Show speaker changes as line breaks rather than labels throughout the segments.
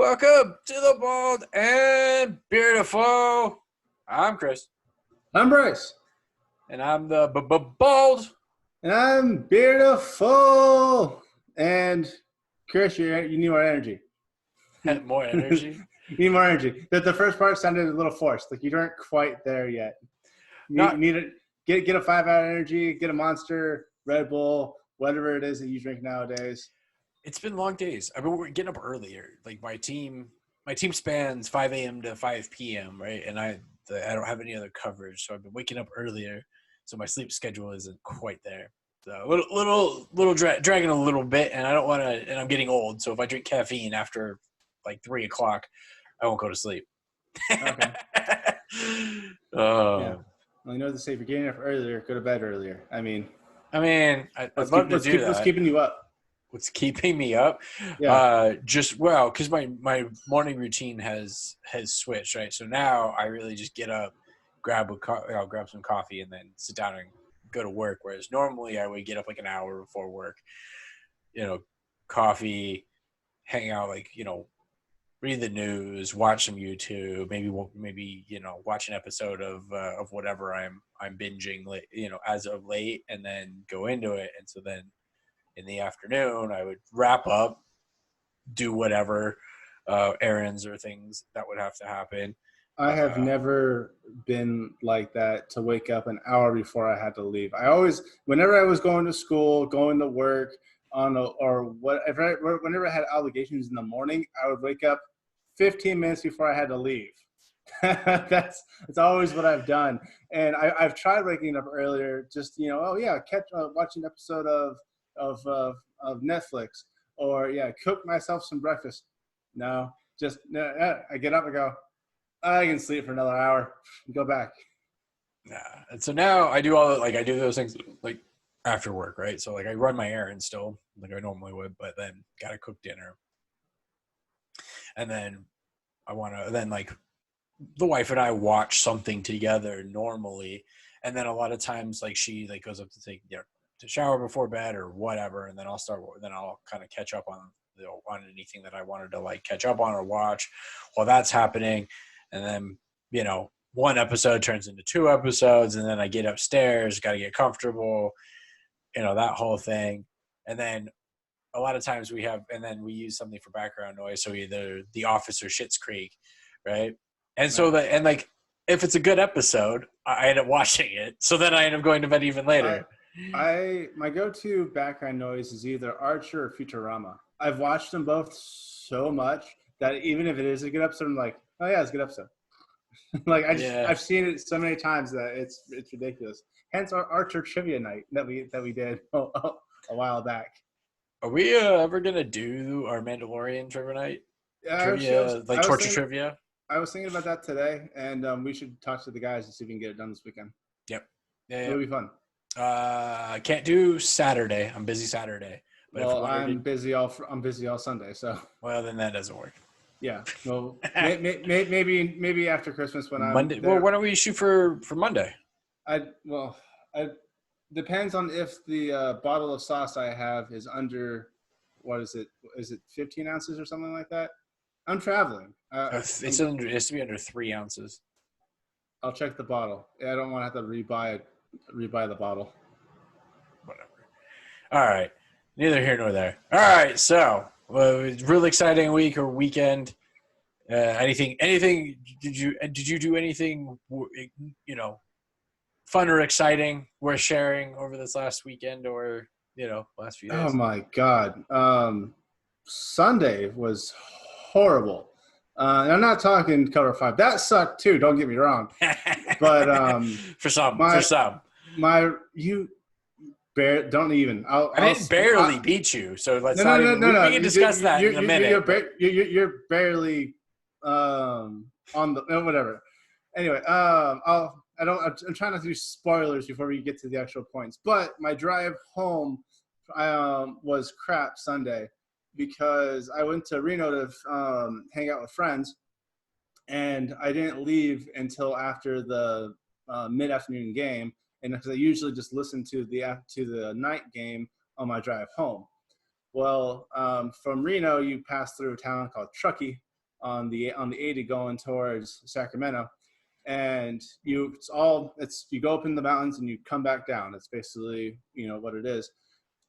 Welcome to the Bald and Beardiful. I'm Chris,
I'm Bryce.
and I'm the Bald.
And I'm Beardiful. And Chris, you need more energy.
More energy.
You need more energy. The first part sounded a little forced. Like you aren't quite there yet. You need to get a 5-hour energy, get a Monster, Red Bull, whatever it is that you drink nowadays.
It's been long days. I mean, we're getting up earlier. Like my team spans 5 a.m. to 5 p.m. Right, and I don't have any other coverage, so I've been waking up earlier. So my sleep schedule isn't quite there. So dragging a little bit, and I don't want to. And I'm getting old, so if I drink caffeine after like 3 o'clock, I won't go to sleep.
Okay. Yeah. Well, you know what to say. If you're getting up earlier, go to bed earlier.
I'd love to do that.
What's keeping you up?
What's keeping me up?
Yeah.
Because my morning routine has switched, right? So now I really just get up, I'll grab some coffee, and then sit down and go to work. Whereas normally I would get up like an hour before work, coffee, hang out, read the news, watch some YouTube, maybe watch an episode of whatever I'm binging, as of late, and then go into it. And so then in the afternoon, I would wrap up, do whatever errands or things that would have to happen.
I have never been like that to wake up an hour before I had to leave. Whenever I was going to school, going to work, whenever I had obligations in the morning, I would wake up 15 minutes before I had to leave. That's always what I've done. And I've tried waking up earlier, just, watch an episode of Netflix, or cook myself some breakfast. I get up and go, I can sleep for another hour and go back.
Yeah. And so now I do I do those things like after work, right? So I run my errands still like I normally would, but then gotta cook dinner. And then the wife and I watch something together normally. And then a lot of times she goes up to take to shower before bed or whatever, and then I'll kind of catch up on on anything that I wanted to catch up on or watch while that's happening. And then one episode turns into 2 episodes, and then I get upstairs, got to get comfortable, that whole thing. And then a lot of times we use something for background noise, so either The Office or Schitt's Creek, right? And so if it's a good episode, I end up watching it. So then I end up going to bed even later.
My go-to background noise is either Archer or Futurama. I've watched them both so much that even if it is a good episode, I'm like, oh yeah, it's a good episode. I've seen it so many times that it's ridiculous. Hence our Archer trivia night that we did a while back.
Are we ever gonna do our Mandalorian trivia night? Torture trivia?
I was thinking about that today, and we should talk to the guys and see if we can get it done this weekend.
Yep. Yeah.
It'll be fun.
I can't do Saturday. I'm busy Saturday. But
I'm busy all Sunday. So.
Well, then that doesn't work.
Yeah. Well, maybe after Christmas when I'm
Monday. Well, why don't we shoot for Monday?
Depends on if the bottle of sauce I have is under, what is it? Is it 15 ounces or something like that? I'm traveling.
It has to be under 3 ounces.
I'll check the bottle. I don't want to have to rebuy the bottle.
Whatever. All right. Neither here nor there. All right. So, really exciting week or weekend. Anything? Did you do anything? Fun or exciting worth sharing over this last weekend or last few days?
Oh my God. Sunday was horrible. And I'm not talking cover 5. That sucked too. Don't get me wrong. But
for some,
I
didn't barely beat you, so let's we can discuss that in a minute.
You're barely on the whatever. Anyway, I'm trying not to do spoilers before we get to the actual points. But my drive home was crap Sunday because I went to Reno to hang out with friends, and I didn't leave until after the mid-afternoon game, and because I usually just listen to the night game on my drive home. Well, from Reno, you pass through a town called Truckee, on the 80 going towards Sacramento. And you go up in the mountains and you come back down. That's basically, what it is.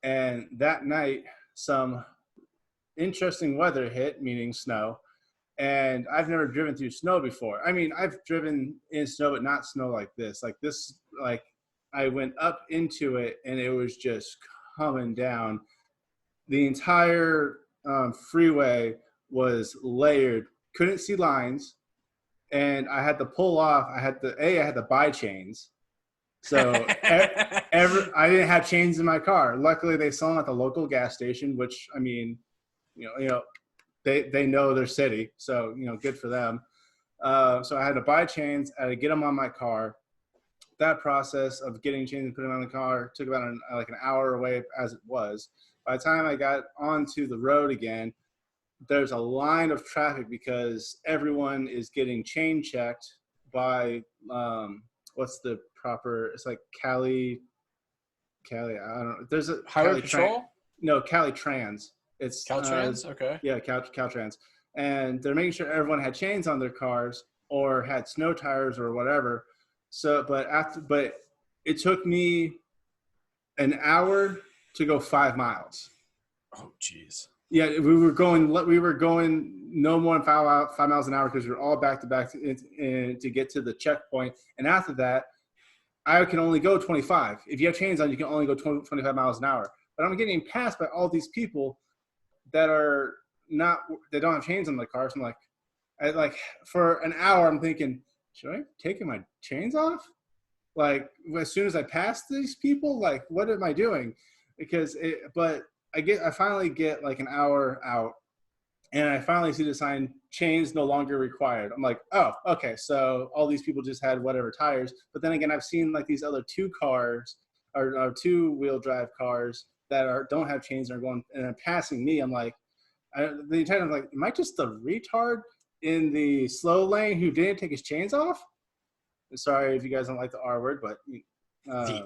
And that night, some interesting weather hit, meaning snow. And I've never driven through snow before. I mean, I've driven in snow, but not snow like this. Like I went up into it and it was just coming down. The entire freeway was layered. Couldn't see lines. And I had to pull off. I had to buy chains. So I didn't have chains in my car. Luckily, they sell them at the local gas station, which, I mean, they know their city. So, good for them. So I had to buy chains. I had to get them on my car. That process of getting chains and putting them on the car took about an hour away as it was. By the time I got onto the road again, there's a line of traffic because everyone is getting chain checked by what's the proper? It's like Cali. I don't know. There's a
Highway Patrol.
No, Cali Trans. It's
Caltrans. Okay.
Yeah, Caltrans, and they're making sure everyone had chains on their cars or had snow tires or whatever. So, but it took me an hour to go 5 miles.
Oh, geez.
Yeah, we were going no more than 5 miles an hour because we were all back to back to get to the checkpoint. And after that, I can only go 25. If you have chains on, you can only go 25 miles an hour. But I'm getting passed by all these people that don't have chains on their cars. I'm like, for an hour, I'm thinking, should I take my chains off? Like, as soon as I pass these people, like, what am I doing? But I finally get like an hour out, and I finally see the sign, chains no longer required. I'm like, oh, okay. So all these people just had whatever tires. But then again, I've seen like these other 2 cars or 2-wheel drive cars that don't have chains and are going and are passing me. I'm like, the entire time I'm like, am I just the retard in the slow lane who didn't take his chains off? Sorry if you guys don't like the R word, but
the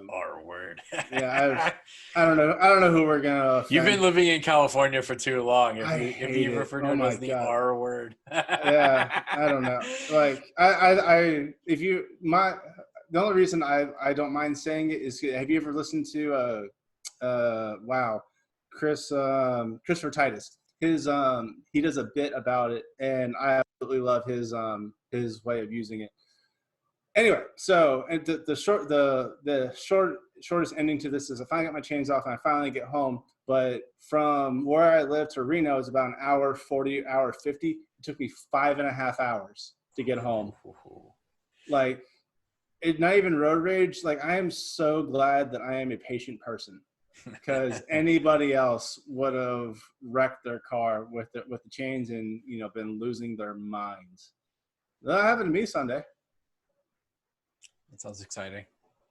R word.
Yeah, I don't know who we're gonna offend.
You've been living in California for too long. If you refer to it as the R word.
Yeah, I don't know. Like the only reason I don't mind saying it is, have you ever listened to Christopher Titus? He does a bit about it, and I absolutely love his way of using it. Anyway, so and the shortest ending to this is I finally got my chains off and I finally get home. But from where I live to Reno is about an hour 40, hour 50. It took me 5.5 hours to get home. Like, it's not even road rage. Like, I am so glad that I am a patient person, because anybody else would have wrecked their car with the chains and been losing their minds. That happened to me Sunday.
That sounds exciting.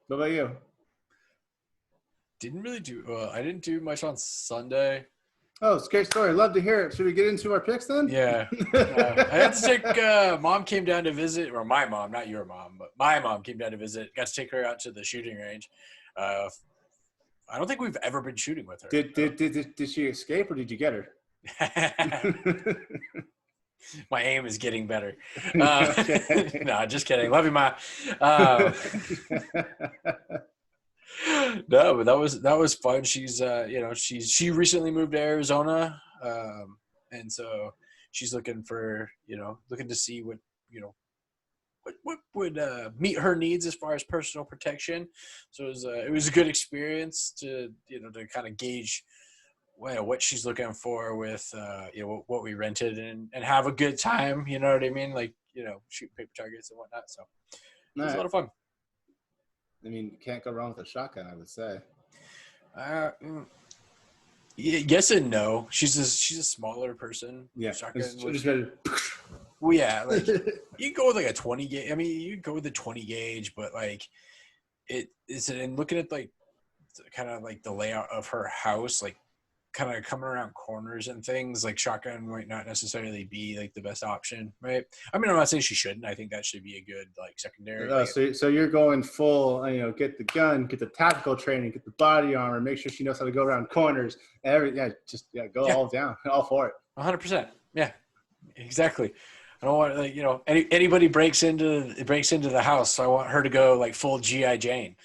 What about you?
I didn't do much on Sunday.
Oh, it's a great story. Love to hear it. Should we get into our picks then?
Yeah. I had to take mom came down to visit, or my mom, not your mom, but my mom came down to visit. Got to take her out to the shooting range. I don't think we've ever been shooting with her.
Did she escape, or did you get her?
My aim is getting better. No, just kidding. Love you, Ma. No, but that was fun. She's she recently moved to Arizona, and so she's looking to see what would meet her needs as far as personal protection. So it was a good experience to kind of gauge what she's looking for with what we rented and have a good time. You know what I mean? Like shoot paper targets and whatnot. So it was a lot of fun.
I mean, you can't go wrong with a shotgun, I would say.
Yes and no. She's a smaller person.
Yeah.
Shotgun well, yeah. Like you can go with like a 20 gauge. I mean, you can go with the 20 gauge, but like and looking at like kind of like the layout of her house, like kind of coming around corners and things, like shotgun might not necessarily be like the best option, right? I mean, I'm not saying she shouldn't. I think that should be a good like secondary.
So you're going full, get the gun, get the tactical training, get the body armor, make sure she knows how to go around corners, all down, all for it.
100%. Yeah. Exactly. I don't want, like, you know, anybody breaks into the house, so I want her to go like full GI Jane.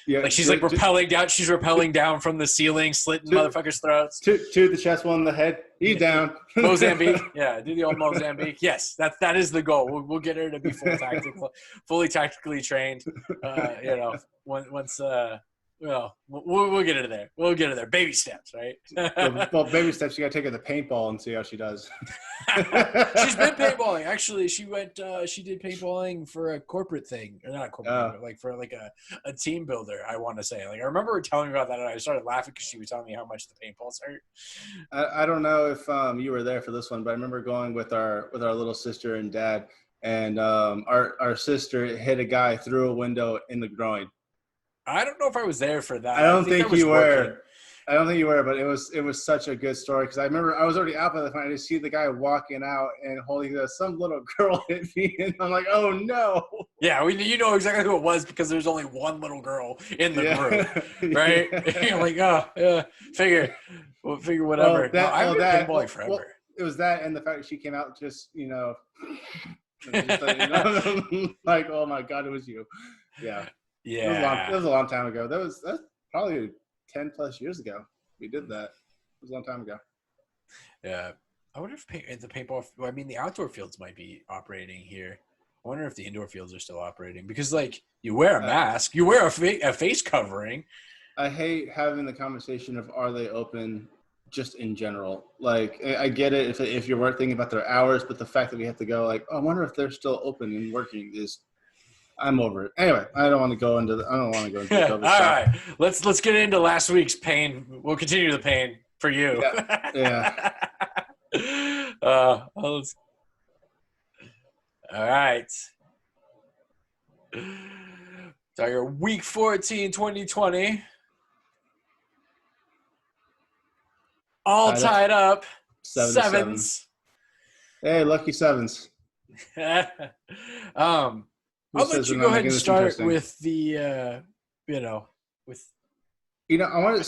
Yeah,
Like she's like rappelling down. She's rappelling down from the ceiling, slitting motherfuckers' throats.
Two the chest, one in the head. He's down.
Mozambique, yeah, do the old Mozambique. Yes, that is the goal. We'll get her to be fully tactically trained. You know, once well, we'll get her there. We'll get her there. Baby steps, right?
well, baby steps. You got to take her to paintball and see how she does.
She's been paintballing. Actually, she went. She did paintballing for a corporate thing, or not a corporate thing, but like for like a team builder. I want to say. Like I remember her telling me about that, and I started laughing because she was telling me how much the paintballs hurt.
I don't know if you were there for this one, but I remember going with our little sister and dad, and our sister hit a guy through a window in the groin.
I don't know if I was there for that.
I don't think you
were.
I don't think you were, but it was such a good story because I remember I was already out by the time I just see the guy walking out and holding some little girl hit me, and I'm like, oh no.
Yeah, you know exactly who it was because there's only one little girl in the group, right? You're like, oh yeah, figure whatever.
Well,
I've been paintballing forever.
Well, it was that and the fact that she came out just like, oh my god, it was you. Yeah.
Yeah.
It was a long time ago. That's probably 10 plus years ago. We did that. It was a long time ago.
Yeah. I wonder if the paintball, I mean, the outdoor fields might be operating here. I wonder if the indoor fields are still operating because, like, you wear a mask, you wear a face covering.
I hate having the conversation of are they open just in general. Like, I get it if you weren't thinking about their hours, but the fact that we have to go, like, oh, I wonder if they're still open and working is – I'm over it. Anyway, I don't want to go into the COVID
All right, let's get into last week's pain. We'll continue the pain for you.
Yeah.
All right. So your week 14, 2020. All tied up. Sevens.
Hey, lucky sevens.
I'll let you go ahead and start with the, I
want to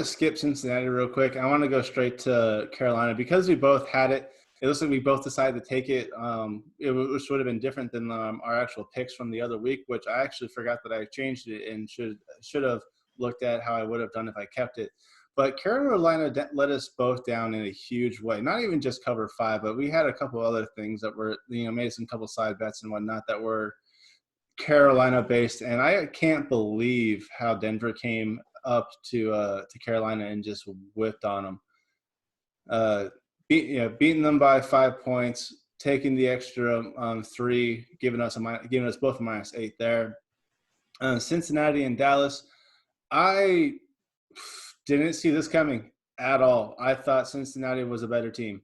skip Cincinnati real quick. I want to go straight to Carolina because we both had it. It looks like we both decided to take it. Which would have been different than our actual picks from the other week, which I actually forgot that I changed it and should have looked at how I would have done if I kept it. But Carolina let us both down in a huge way. Not even just cover 5, but we had a couple other things that were, made some couple side bets and whatnot that were Carolina based, and I can't believe how Denver came up to Carolina and just whipped on them. Beating them by 5 points, taking the extra 3, giving us both a -8 there. Cincinnati and Dallas, I didn't see this coming at all. I thought Cincinnati was a better team.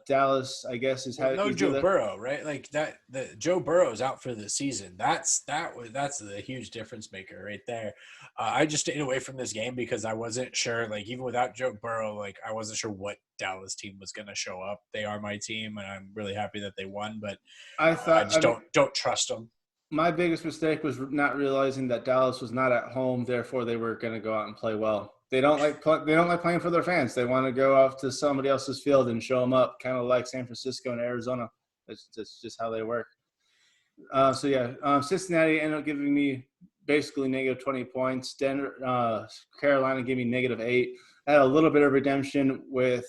Dallas, I guess, is
no Joe Burrow, right? Like that. The Joe Burrow's out for the season. That's the huge difference maker right there. I just stayed away from this game because I wasn't sure. Like even without Joe Burrow, like I wasn't sure what Dallas team was going to show up. They are my team, and I'm really happy that they won. But I just don't trust them.
My biggest mistake was not realizing that Dallas was not at home. Therefore, they were going to go out and play well. They don't like playing for their fans. They want to go off to somebody else's field and show them up, kind of like San Francisco and Arizona. That's just how they work. Cincinnati ended up giving me basically negative 20 points. Carolina gave me -8. I had a little bit of redemption with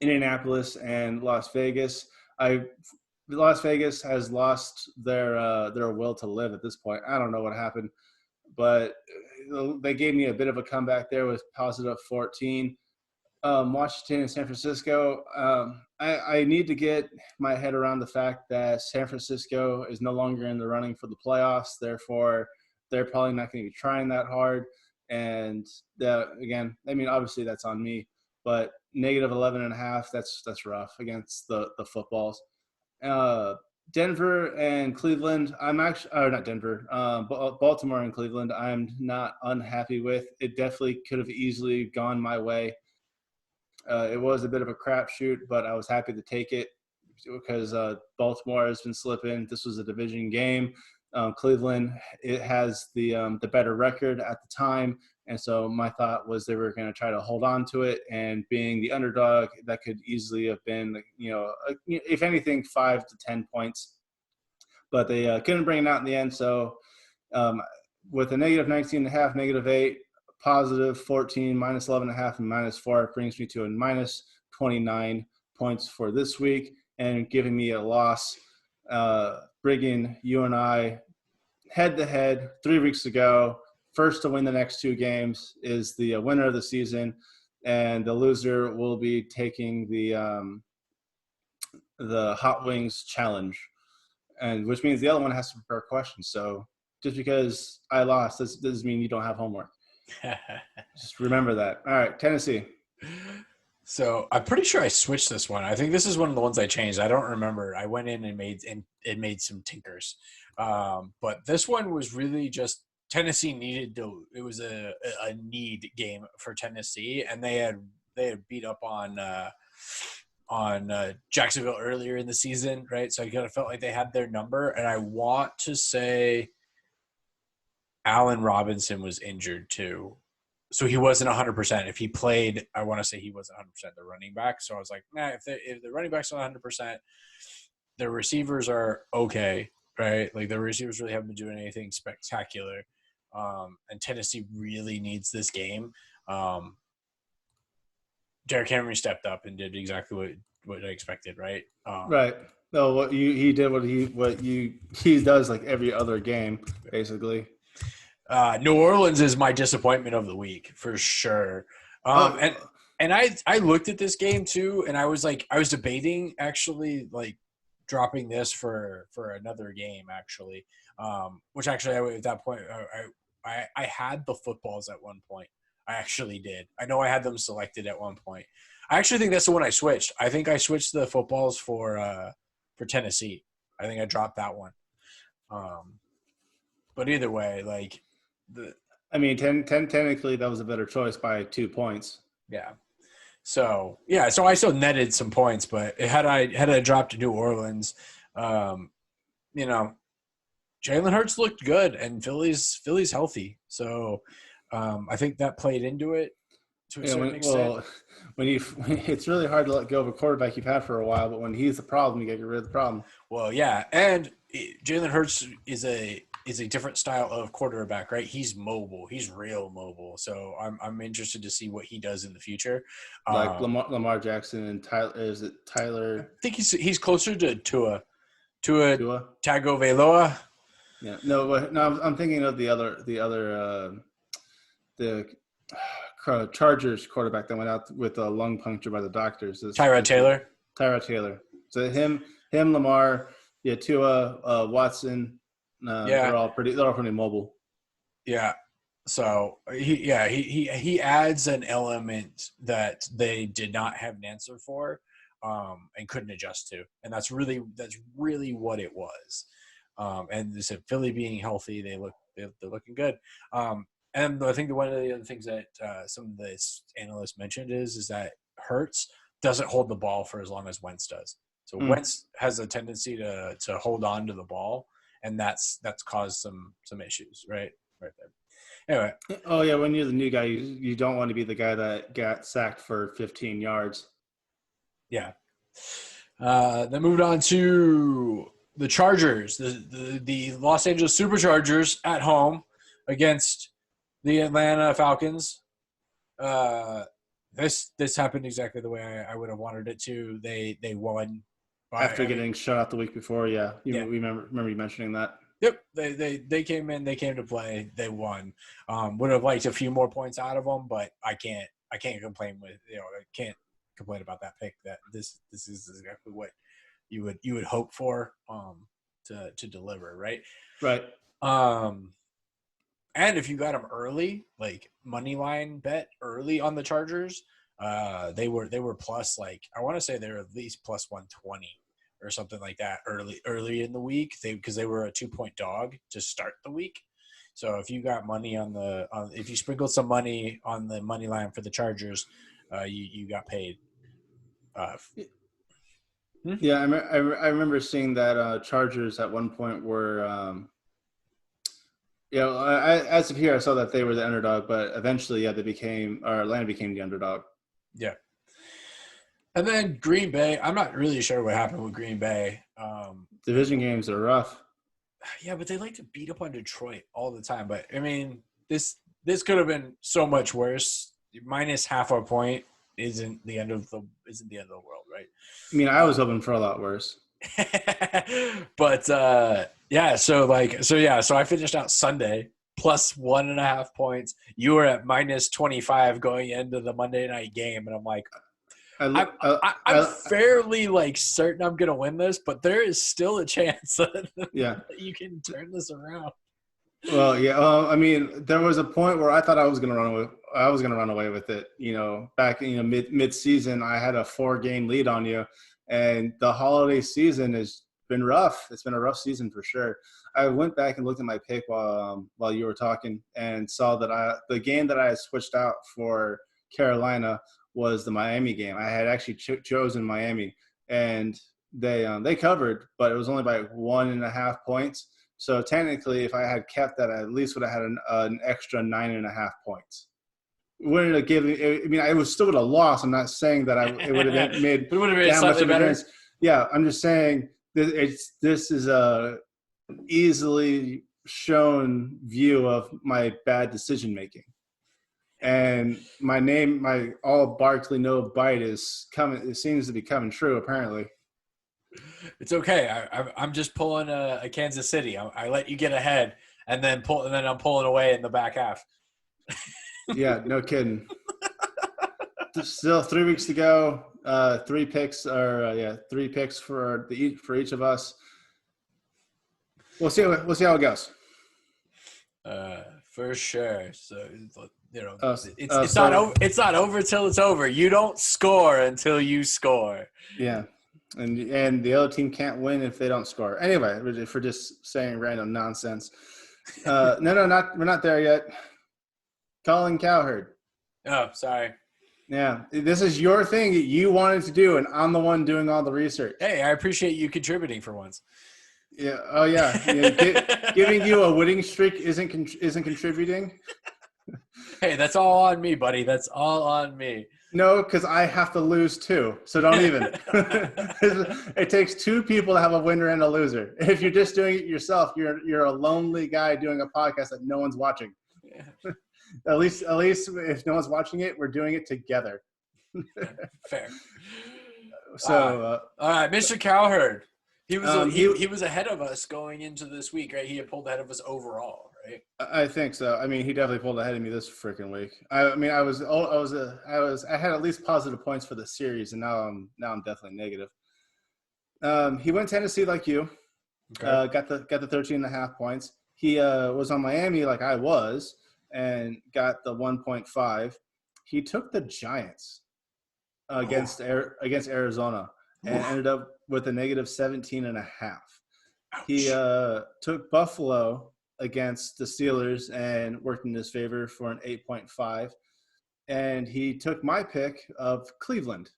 Indianapolis and Las Vegas. Las Vegas has lost their will to live at this point. I don't know what happened, but they gave me a bit of a comeback there with positive 14. Washington and San Francisco, I need to get my head around the fact that San Francisco is no longer in the running for the playoffs. Therefore, they're probably not going to be trying that hard. And again, I mean, obviously that's on me, but -11.5, that's rough against the footballs. Denver and Cleveland, Baltimore and Cleveland, I'm not unhappy with. It definitely could have easily gone my way. It was a bit of a crapshoot, but I was happy to take it because Baltimore has been slipping. This was a division game. Cleveland, it has the better record at the time. And so my thought was they were going to try to hold on to it, and being the underdog, that could easily have been, if anything, 5 to 10 points. But they couldn't bring it out in the end. So with a negative 19.5, negative 8, positive 14, minus 11.5, and minus 4, it brings me to a minus 29 points for this week, and giving me a loss, bringing you and I head-to-head 3 weeks ago. First to win the next 2 games is the winner of the season, and the loser will be taking the Hot Wings challenge, and which means the other one has to prepare questions. So just because I lost, this doesn't mean you don't have homework. Just remember that. All right, Tennessee.
So I'm pretty sure I switched this one. I think this is one of the ones I changed. I don't remember. I went in and made some tinkers. But this one was really just Tennessee needed to. It was a need game for Tennessee, and they had beat up on Jacksonville earlier in the season, right? So I kind of felt like they had their number, and I want to say Allen Robinson was injured too. So he wasn't 100%. If he played, I want to say he wasn't 100% the running back. So I was like, nah, if the running back's not 100%, the receivers are okay, right? Like the receivers really haven't been doing anything spectacular. And Tennessee really needs this game. Derrick Henry stepped up and did exactly what I expected, right?
Right. No, he did what he does like every other game, basically.
New Orleans is my disappointment of the week for sure. And I looked at this game too, and I was debating actually like dropping this for another game actually, which actually at that point I had the footballs at one point. I actually did. I know I had them selected at one point. I actually think that's the one I switched. I think I switched the footballs for Tennessee. I think I dropped that one. But either way, like
technically that was a better choice by 2 points.
Yeah. So I still netted some points, but had I dropped New Orleans, Jalen Hurts looked good, and Philly's healthy. So I think that played into it to a certain extent.
Well, it's really hard to let go of a quarterback you've had for a while, but when he's the problem, you got to get rid of the problem.
Well, yeah, and Jalen Hurts is a different style of quarterback, right? He's mobile. He's real mobile. So I'm interested to see what he does in the future.
Like Lamar Jackson and Tyler. Is it Tyler?
I think he's closer to Tua Tagovailoa.
Yeah. No, I'm thinking of the Chargers quarterback that went out with a lung puncture by the doctors.
Tyrod Taylor.
So him, Lamar, Tua, Watson. They're all pretty mobile.
Yeah. So he adds an element that they did not have an answer for, and couldn't adjust to, and that's really what it was. And they said Philly being healthy, they're looking good. And I think one of the other things that some of the analysts mentioned is that Hurts doesn't hold the ball for as long as Wentz does. So Wentz has a tendency to hold on to the ball, and that's caused some issues, right there. Anyway.
Oh yeah, when you're the new guy, you don't want to be the guy that got sacked for 15 yards.
Yeah. Then moved on to the Chargers, the Los Angeles Superchargers at home against the Atlanta Falcons. This happened exactly the way I would have wanted it to. They won
after getting shut out the week before. We remember you mentioning that.
Yep, they came in, they came to play, they won. Would have liked a few more points out of them, but I can't complain about that pick. That this is exactly what you would hope for to deliver, right?
Right.
And if you got them early, like money line bet early on the Chargers, they were plus, like, I want to say they're at least plus 120 or something like that early in the week. Because they were a 2-point dog to start the week. So if you got money if you sprinkled some money on the money line for the Chargers, you got paid.
Yeah, I remember seeing that Chargers at one point were as of here, I saw that they were the underdog, but eventually, Atlanta became the underdog.
Yeah. And then Green Bay, I'm not really sure what happened with Green Bay.
Division games are rough.
Yeah, but they like to beat up on Detroit all the time. But I mean, this could have been so much worse. Minus half a point isn't the end of the world, right?
I mean, I was hoping for a lot worse.
But yeah, so I finished out Sunday plus 1.5 points. You were at minus 25 going into the Monday night game, and I'm like, I'm fairly like certain I'm gonna win this, but there is still a chance that you can turn this around.
Well, yeah. I mean, there was a point where I thought I was gonna run away with it. Back mid season, I had a 4-game lead on you, and the holiday season has been rough. It's been a rough season for sure. I went back and looked at my pick while you were talking, and saw that the game that I had switched out for Carolina was the Miami game. I had actually chosen Miami, and they covered, but it was only by 1.5 points. So technically, if I had kept that, I at least would have had an extra 9.5 points. Wouldn't have given. I mean, I still would have lost. I'm not saying that it would have made.
It would have been slightly better.
Yeah, I'm just saying this is a easily shown view of my bad decision making. And my all Barkley no bite is coming. It seems to be coming true. Apparently,
it's okay. I'm just pulling a Kansas City. I let you get ahead, and then I'm pulling away in the back half.
Yeah, no kidding. Still 3 weeks to go. 3 picks for each of us. We'll see how it goes.
For sure. So it's not over till it's over. You don't score until you score.
Yeah, and the other team can't win if they don't score. Anyway, we're just saying random nonsense. We're not there yet. Colin Cowherd.
Oh, sorry.
Yeah, this is your thing that you wanted to do, and I'm the one doing all the research.
Hey, I appreciate you contributing for once.
Yeah. Oh, yeah. Giving you a winning streak isn't contributing.
Hey, that's all on me, buddy. That's all on me.
No, because I have to lose too. So don't even. It takes 2 people to have a winner and a loser. If you're just doing it yourself, you're a lonely guy doing a podcast that no one's watching. Yeah. At least if no one's watching it, we're doing it together.
Fair.
So,
all right, Mr. Cowherd. He was ahead of us going into this week, right? He had pulled ahead of us overall, right?
I think so. I mean, he definitely pulled ahead of me this freaking week. I had at least positive points for the series, and now I'm definitely negative. He went Tennessee like you. Okay. Got the 13.5 points. He was on Miami like I was, and got the 1.5. He took the Giants against Arizona and ended up with a negative 17.5. Ouch. He took Buffalo against the Steelers and worked in his favor for an 8.5. And he took my pick of Cleveland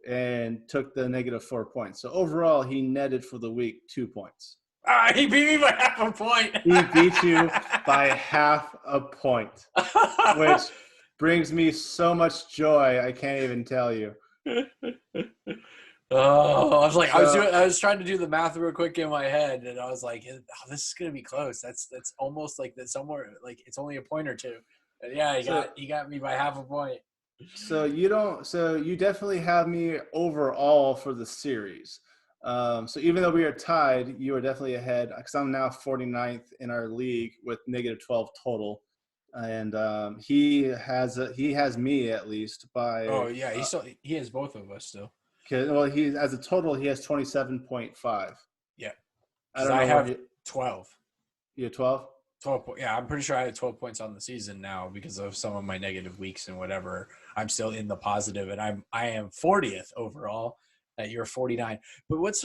and took the negative 4 points. So overall, he netted for the week 2 points.
He beat me by half a point.
He beat you by half a point, which brings me so much joy I can't even tell you.
Oh, I was like, I was trying to do the math real quick in my head, and I was like, oh, this is gonna be close. That's almost like that somewhere, like it's only a point or two. And yeah, he got me by half a point.
So you definitely have me overall for the series. So even though we are tied, you are definitely ahead because I'm now 49th in our league with negative 12 total, and he has me at least by.
Oh yeah, he has both of us still.
Well, he as a total he has 27.5.
Yeah,
I
have 12.
You have 12.
12. Yeah, I'm pretty sure I had 12 points on the season now because of some of my negative weeks and whatever. I'm still in the positive, and I am 40th overall. That you're 49. But what's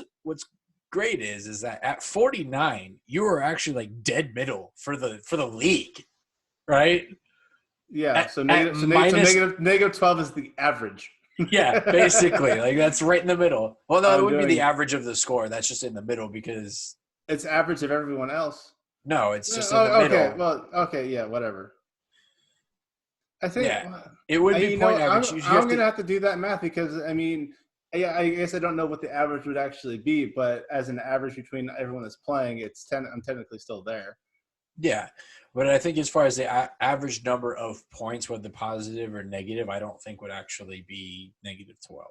great is that at 49 you were actually like dead middle for the league, right?
Yeah. Negative 12 is the average.
Yeah, basically, like that's right in the middle. Well, no, it wouldn't be the average of the score. That's just in the middle because
it's average of everyone else.
No, it's just in the middle.
Okay. Well, okay. Yeah. Whatever. I think.
Yeah, it would be point average.
I'm gonna have to do that math because I mean, yeah, I guess I don't know what the average would actually be, but as an average between everyone that's playing, it's 10. I'm technically still there.
Yeah, but I think as far as the average number of points, whether positive or negative, I don't think would actually be -12.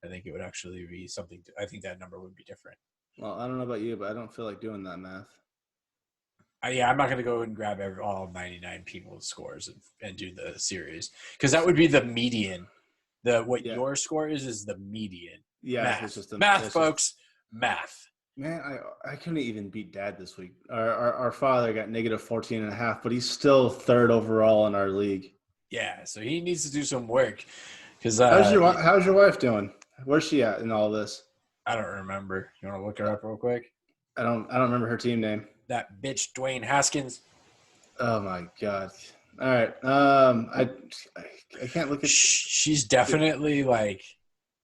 I think it would actually be something. I think that number would be different.
Well, I don't know about you, but I don't feel like doing that math.
Yeah, I'm not going to go and grab all 99 people's scores and do the series because that would be the median. What your score is the median.
Yeah,
math,
it's just
math, folks. Math.
Man, I couldn't even beat Dad this week. Our father got -14.5, but he's still third overall in our league.
Yeah, so he needs to do some work. Because
how's your wife doing? Where's she at in all this?
I don't remember. You want to look her up real quick?
I don't remember her team name.
That bitch Dwayne Haskins.
Oh my god! All right, I can't look at.
She's definitely like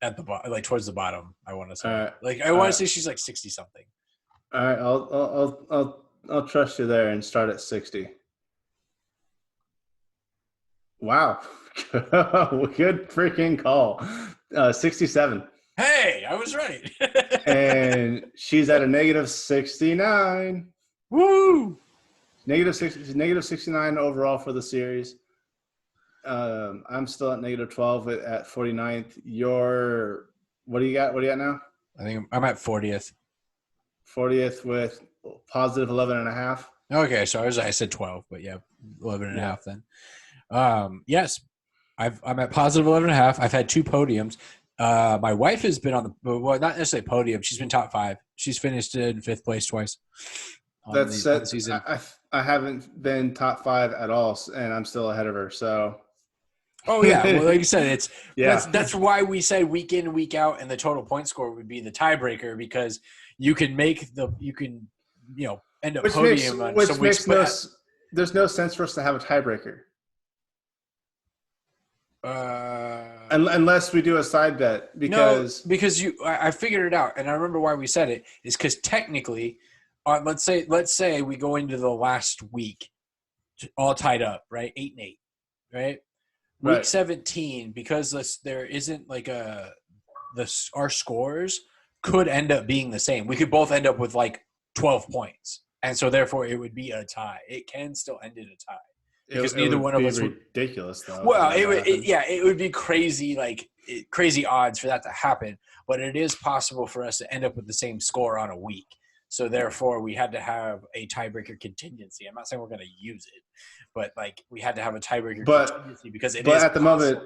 at the bottom, like towards the bottom. I want to say, I want to say she's like 60 something.
All right, I'll trust you there and start at 60. Wow, good freaking call. 67.
Hey, I was right.
And she's at a -69.
Woo!
-69 overall for the series. I'm still at -12 at 49th. What do you got? What do you got now?
I think I'm at 40th.
40th with positive 11.5.
Okay, so I said 12, but yeah, 11.5 then. Yes, I'm at positive 11.5. I've had 2 podiums. My wife has been on not necessarily podium. She's been top 5. She's finished in 5th place twice.
That's the season. I haven't been top 5 at all, and I'm still ahead of her. So.
Oh yeah, well, like you said, that's why we said week in, week out, and the total point score would be the tiebreaker because you can end up podium on some weeks.
There's no sense for us to have a tiebreaker. Unless we do a side bet, because
I figured it out, and I remember why we said it is because technically, let's say we go into the last week all tied up, right, 8-8, right. Week 17, because there isn't like our scores could end up being the same. We could both end up with like 12 points, and so therefore it would be a tie. It can still end in a tie. Because neither one of us would.
Ridiculous, though.
Well, it would be crazy, crazy odds for that to happen. But it is possible for us to end up with the same score on a week. So therefore, we had to have a tiebreaker contingency. I'm not saying we're going to use it, but we had to have a tiebreaker contingency because it is. But
at the moment,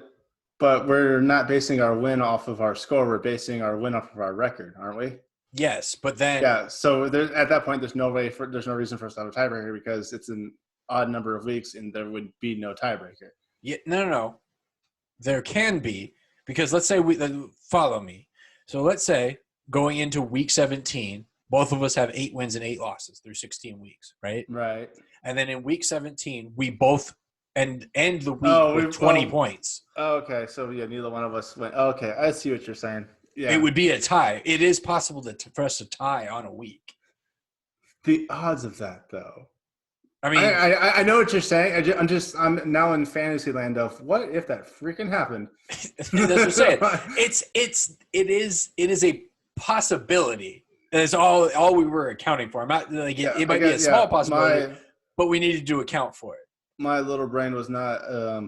but we're not basing our win off of our score. We're basing our win off of our record, aren't we?
Yes, but then.
Yeah. So at that point, there's no reason for us to have a tiebreaker because it's an odd number of weeks and there would be no tiebreaker.
Yeah, no. There can be, because let's say follow me. So let's say going into week 17, both of us have 8 wins and 8 losses through 16 weeks, right?
Right.
And then in week 17, we both end the week with 20 points.
Okay, so yeah, neither one of us went. Okay, I see what you're saying. Yeah,
it would be a tie. It is possible for us to tie on a week.
The odds of that, though.
I mean,
I know what you're saying. I'm now in fantasy land of what if that freaking happened.
That's what I'm saying. It is a possibility. That's all we were accounting for. I'm not it might be a small possibility, but we needed to account for it.
My little brain was not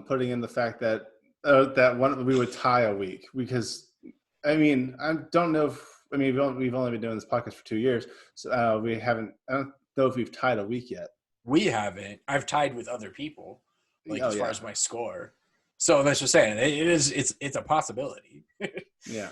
putting in the fact that we would tie a week because I mean I don't know if we've only been doing this podcast for 2 years, so we haven't. I don't know if we've tied a week yet.
We haven't. I've tied with other people, as far as my score. So that's just saying it's a possibility.
Yeah.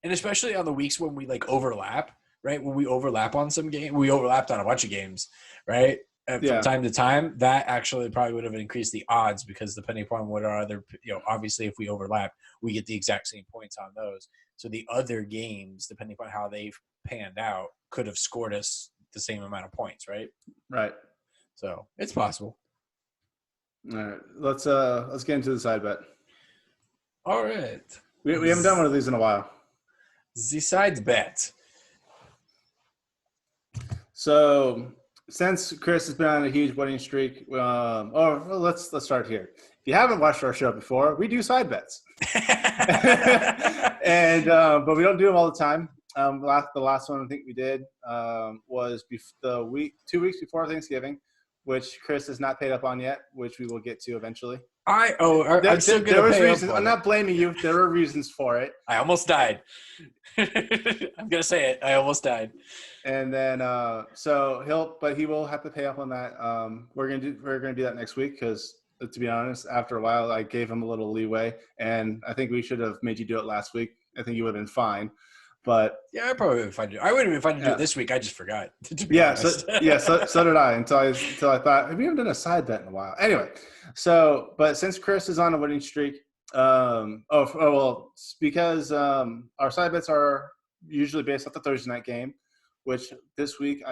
And especially on the weeks when we overlap, right? When we overlap on some game, we overlapped on a bunch of games, right? And from time to time, that actually probably would have increased the odds because depending upon what our other, obviously if we overlap, we get the exact same points on those. So the other games, depending upon how they've panned out, could have scored us the same amount of points, right?
Right.
So it's possible.
All right, let's get into the side bet.
All right,
we haven't done one of these in a while.
The side bet.
So since Chris has been on a huge winning streak, let's start here. If you haven't watched our show before, we do side bets, and but we don't do them all the time. The last one I think we did was 2 weeks before Thanksgiving, which Chris has not paid up on yet, which we will get to eventually.
I'm still going to pay
reasons. I'm not blaming you. There were reasons for it.
I almost died. I'm going to say it. I almost died.
And then, he will have to pay up on that. We're gonna do that next week because, to be honest, after a while, I gave him a little leeway, and I think we should have made you do it last week. I think you would have been fine. But
yeah, I probably would have been fine. I would have been fine to do it this week. I just forgot.
So did I. Until I thought, have we haven't done a side bet in a while? Anyway, but since Chris is on a winning streak, because our side bets are usually based off the Thursday night game, which this week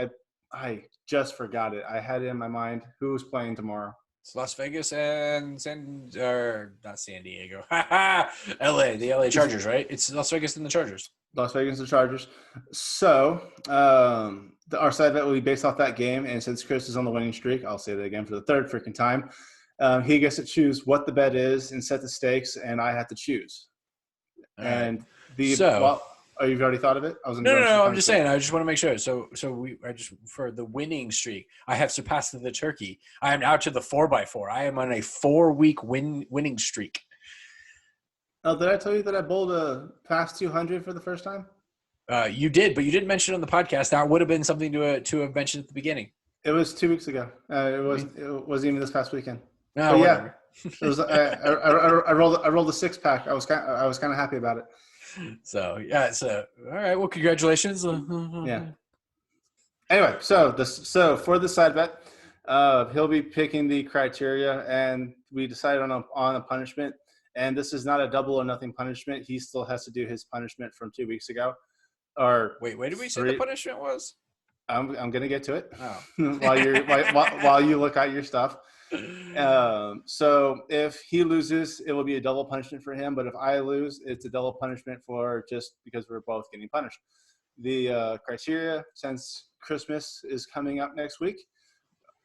I just forgot it. I had it in my mind who's playing tomorrow.
It's Las Vegas and not San Diego. LA, the LA Chargers, right? It's Las Vegas and the Chargers.
Las Vegas and the Chargers. So our side bet will be based off that game. And since Chris is on the winning streak, I'll say that again for the third freaking time. He gets to choose what the bet is and set the stakes, and I have to choose. All and right. You've already thought of it?
No. I'm just saying. I just want to make sure. So for the winning streak, I have surpassed the turkey. I am now to the 4x4. I am on a 4-week winning streak.
Oh, did I tell you that I bowled a past 200 for the first time?
You did, but you didn't mention it on the podcast. That would have been something to have mentioned at the beginning.
It was 2 weeks ago. It wasn't even this past weekend.
No,
yeah, it was. I rolled a 6-pack. I was kind of happy about it.
So all right. Well, congratulations.
Yeah. Anyway, so for the side bet, he'll be picking the criteria, and we decided on a punishment. And this is not a double or nothing punishment. He still has to do his punishment from 2 weeks ago. Or
wait, did we say the punishment was?
I'm gonna get to it.
Oh.
while you look at your stuff. So if he loses, it will be a double punishment for him. But if I lose, it's a double punishment just because we're both getting punished. The criteria, since Christmas is coming up next week,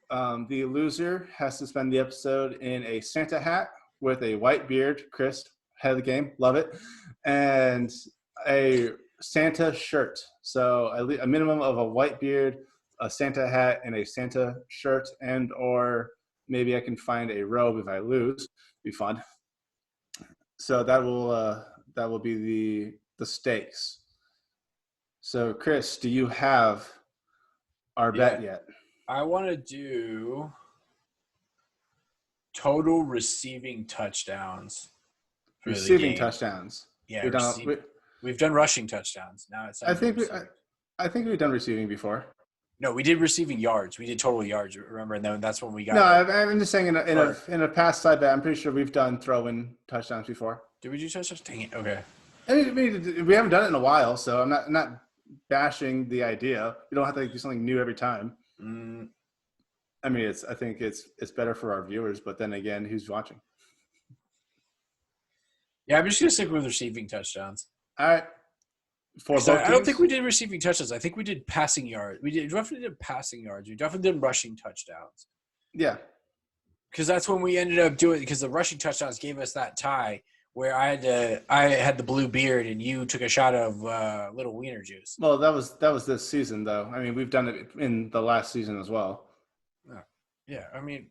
the loser has to spend the episode in a Santa hat with a white beard. Chris, head of the game, love it, and a Santa shirt. So a minimum of a white beard, a Santa hat, and a Santa shirt, and or maybe I can find a robe if I lose. Be fun. So that will be the stakes. So Chris, do you have our bet yet?
I want to do total receiving touchdowns.
Receiving touchdowns.
Yeah, we've done rushing touchdowns. Now it's.
I think we've done receiving before.
No, we did receiving yards. We did total yards. Remember, and then that's when we got.
No, I'm just saying in a past side bet, I'm pretty sure we've done throw-in touchdowns before.
Did we do touchdowns? Dang it. Okay.
I mean, we haven't done it in a while, so I'm not bashing the idea. You don't have to do something new every time. I mean, I think it's better for our viewers, but then again, who's watching?
Yeah, I'm just gonna stick with receiving touchdowns.
All right.
I don't think we did receiving touchdowns. I think we did passing yards. We definitely did passing yards. We definitely did rushing touchdowns.
Yeah.
Because that's when we ended up doing. Because the rushing touchdowns gave us that tie where I had the blue beard and you took a shot of little wiener juice.
Well, that was this season though. I mean, we've done it in the last season as well.
Yeah, I mean,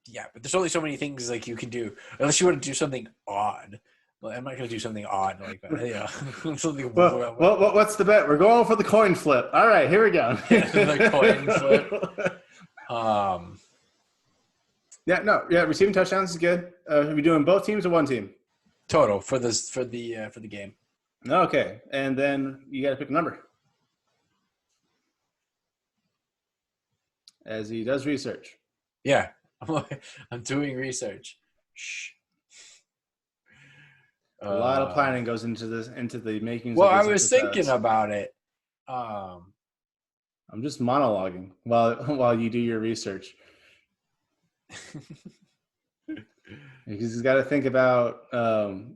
yeah, but there's only so many things like you can do unless you want to do something odd. Well, I'm not going to do something odd like that. Yeah, something.
Well, what's the bet? We're going for the coin flip. All right, here we go.
The coin flip.
Receiving touchdowns is good. Are we doing both teams or one team?
Total for the game.
Okay, and then you got to pick a number. As he does research.
Yeah, I'm doing research. Shh.
A lot of planning goes into the making.
Well, I was thinking about it.
I'm just monologuing while you do your research. Because he's got to think about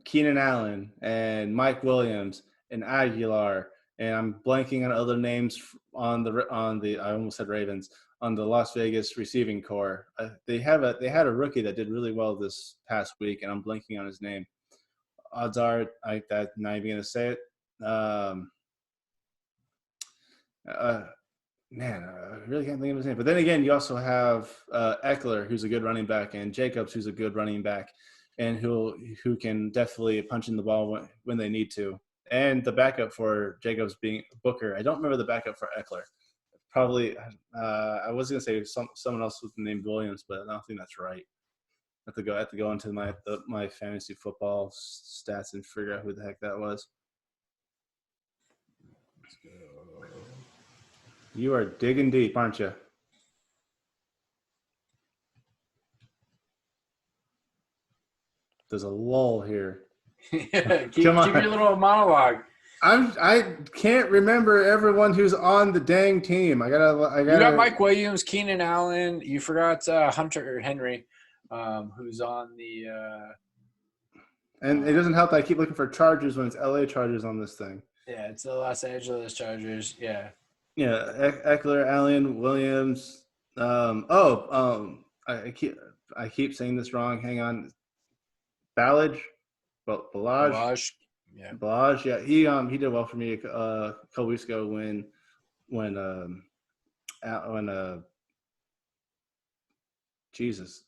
Keenan Allen and Mike Williams and Aguilar and I'm blanking on other names on the I almost said Ravens, on the Las Vegas receiving core. They had a rookie that did really well this past week, and I'm blanking on his name. Odds are I'm not even gonna say it. Man, I really can't think of his name. But then again, you also have Eckler, who's a good running back, and Jacobs, who's a good running back, and who can definitely punch in the ball when they need to. And the backup for Jacobs being Booker. I don't remember the backup for Eckler. Probably, I was gonna say someone else with the name Williams, but I don't think that's right. I have to go into my fantasy football stats and figure out who the heck that was.
Let's go.
You are digging deep, aren't you? There's a lull here.
keep your little monologue.
I can't remember everyone who's on the dang team. I gotta.
You got Mike Williams, Keenan Allen. You forgot Hunter Henry, who's on the.
And it doesn't help that I keep looking for Chargers when it's LA Chargers on this thing.
Yeah, it's the Los Angeles Chargers. Yeah.
Yeah, Eckler, Allen, Williams. I keep saying this wrong. Hang on. Balaj.
Yeah.
Balaj. Yeah, he did well for me a couple weeks ago when Jesus,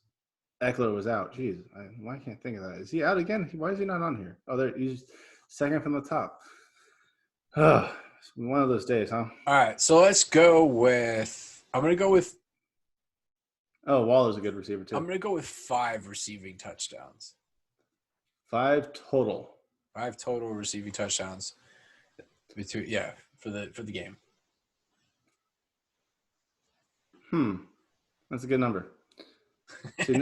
Eckler was out. Jeez, why can't I think of that? Is he out again? Why is he not on here? Oh, he's second from the top. It's one of those days, huh?
All right, so let's go with. I'm gonna go with.
Oh, Waller's a good receiver too.
I'm gonna go with 5 receiving touchdowns.
5 total.
5 total receiving touchdowns. For the game.
That's a good number. So